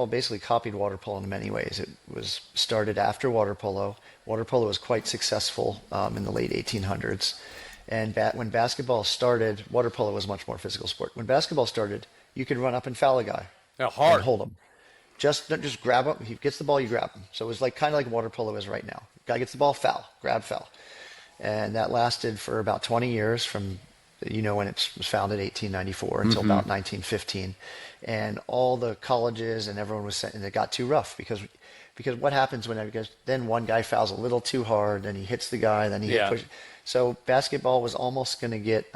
basically copied water polo in many ways. It was started after water polo. Water polo was quite successful in the late 1800s. And when basketball started, water polo was a much more physical sport. When basketball started, you could run up and foul a guy. Yeah, hard. And hold him. Just grab him. He gets the ball, you grab him. So it was kind of like water polo is right now. Guy gets the ball, foul, grab, foul. And that lasted for about 20 years from, when it was founded, 1894, until about 1915. And all the colleges and everyone was saying, and it got too rough because what happens then one guy fouls a little too hard, then he hits the guy, then he pushes. So basketball was almost going to get,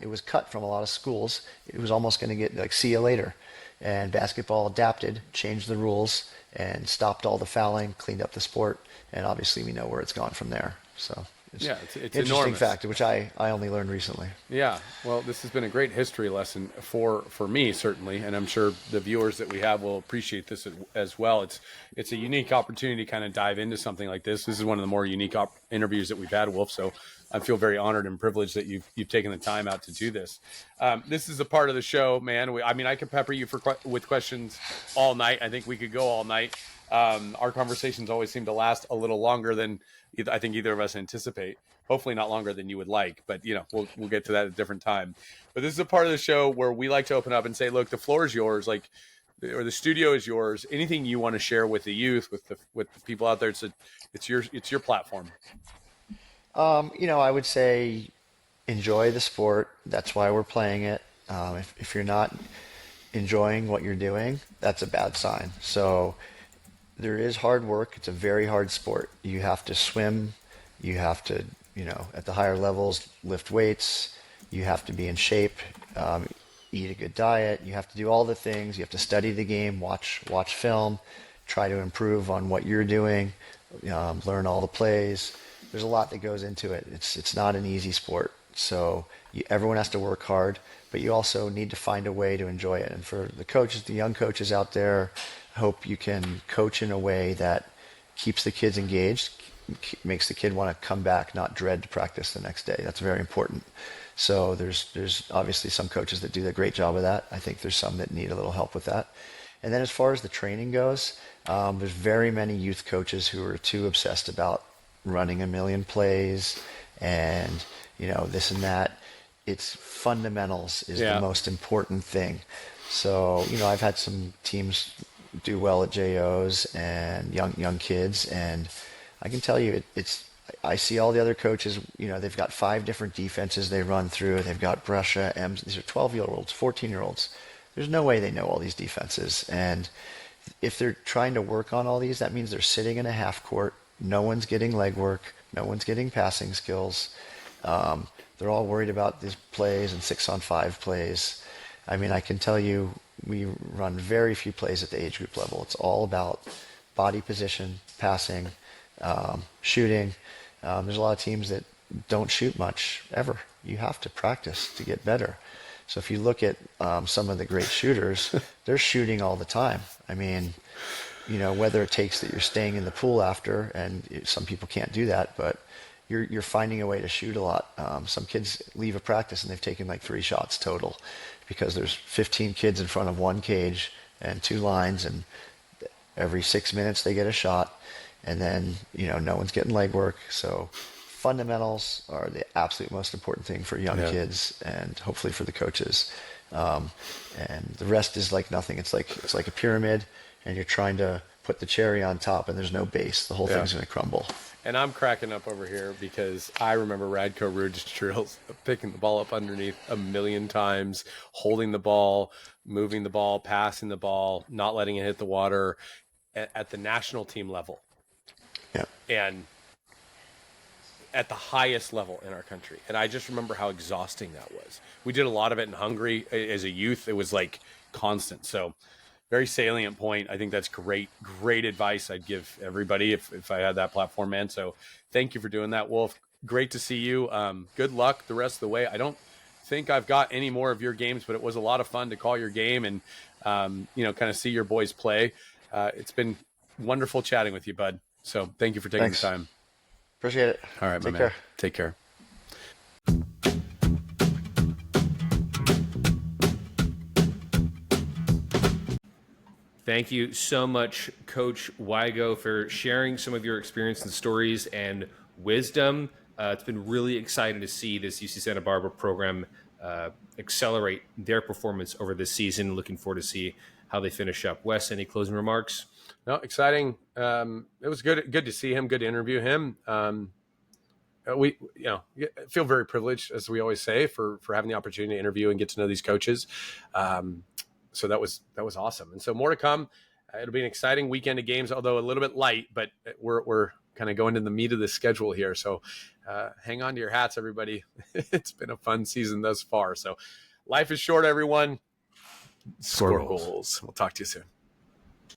it was cut from a lot of schools. It was almost going to get like, see you later. And basketball adapted, changed the rules, and stopped all the fouling, cleaned up the sport, and obviously we know where it's gone from there. So it's interesting enormous. fact, which I only learned recently. Yeah, well, this has been a great history lesson for me, certainly, and I'm sure the viewers that we have will appreciate this as well. It's a unique opportunity to kind of dive into something like this. This is one of the more unique interviews that we've had, Wolf, so I feel very honored and privileged that you've taken the time out to do this. This is a part of the show, man. I could pepper you with questions all night. I think we could go all night. Our conversations always seem to last a little longer than I think either of us anticipate. Hopefully not longer than you would like, but we'll get to that at a different time. But this is a part of the show where we like to open up and say, look, the floor is yours, or the studio is yours. Anything you want to share with the youth, with the people out there, it's your platform. I would say enjoy the sport. That's why we're playing it. If you're not enjoying what you're doing, that's a bad sign. So there is hard work. It's a very hard sport. You have to swim. You have to, at the higher levels, lift weights. You have to be in shape, eat a good diet. You have to do all the things. You have to study the game, watch film, try to improve on what you're doing, learn all the plays. There's a lot that goes into it. It's not an easy sport. So everyone has to work hard, but you also need to find a way to enjoy it. And for the coaches, the young coaches out there, I hope you can coach in a way that keeps the kids engaged, makes the kid want to come back, not dread to practice the next day. That's very important. So there's obviously some coaches that do a great job of that. I think there's some that need a little help with that. And then as far as the training goes, there's very many youth coaches who are too obsessed about running a million plays and this and that. It's fundamentals is the most important thing. So I've had some teams do well at JOs and young kids, and I can tell you I see all the other coaches, they've got 5 different defenses they run through. They've got Brusha, M's. These are 12-year-olds, 14-year-olds. There's no way they know all these defenses. And if they're trying to work on all these, that means they're sitting in a half court. No one's getting leg work. No one's getting passing skills. They're all worried about these plays and 6-on-5 plays. I mean, I can tell you we run very few plays at the age group level. It's all about body position, passing, shooting. There's a lot of teams that don't shoot much ever. You have to practice to get better. So if you look at some of the great shooters, they're shooting all the time. I mean, whether it takes that you're staying in the pool after, and some people can't do that, but you're finding a way to shoot a lot. Some kids leave a practice and they've taken like 3 shots total because there's 15 kids in front of one cage and 2 lines, and every 6 minutes they get a shot, and then no one's getting leg work. So fundamentals are the absolute most important thing for young kids, and hopefully for the coaches. And the rest is like nothing. It's like a pyramid, and you're trying to put the cherry on top, and there's no base. The whole thing's going to crumble. And I'm cracking up over here because I remember Radko Rud's drills, picking the ball up underneath a million times, holding the ball, moving the ball, passing the ball, not letting it hit the water at the national team level. Yeah. And at the highest level in our country. And I just remember how exhausting that was. We did a lot of it in Hungary as a youth. It was like constant. So very salient point. I think that's great advice I'd give everybody if I had that platform, man. So thank you for doing that, Wolf. Great to see you. Good luck the rest of the way. I don't think I've got any more of your games, but it was a lot of fun to call your game and, kind of see your boys play. It's been wonderful chatting with you, bud. So thank you for taking the time. Appreciate it. All right, my man. Take care. Thank you so much, Coach Wigo, for sharing some of your experience and stories and wisdom. It's been really exciting to see this UC Santa Barbara program accelerate their performance over this season. Looking forward to see how they finish up. Wes, any closing remarks? No, exciting. It was good to see him, good to interview him. We feel very privileged, as we always say, for having the opportunity to interview and get to know these coaches. So that was awesome. And so more to come. It'll be an exciting weekend of games, although a little bit light, but we're kind of going to the meat of the schedule here. So hang on to your hats, everybody. It's been a fun season thus far. So life is short, everyone. Score goals. We'll talk to you soon.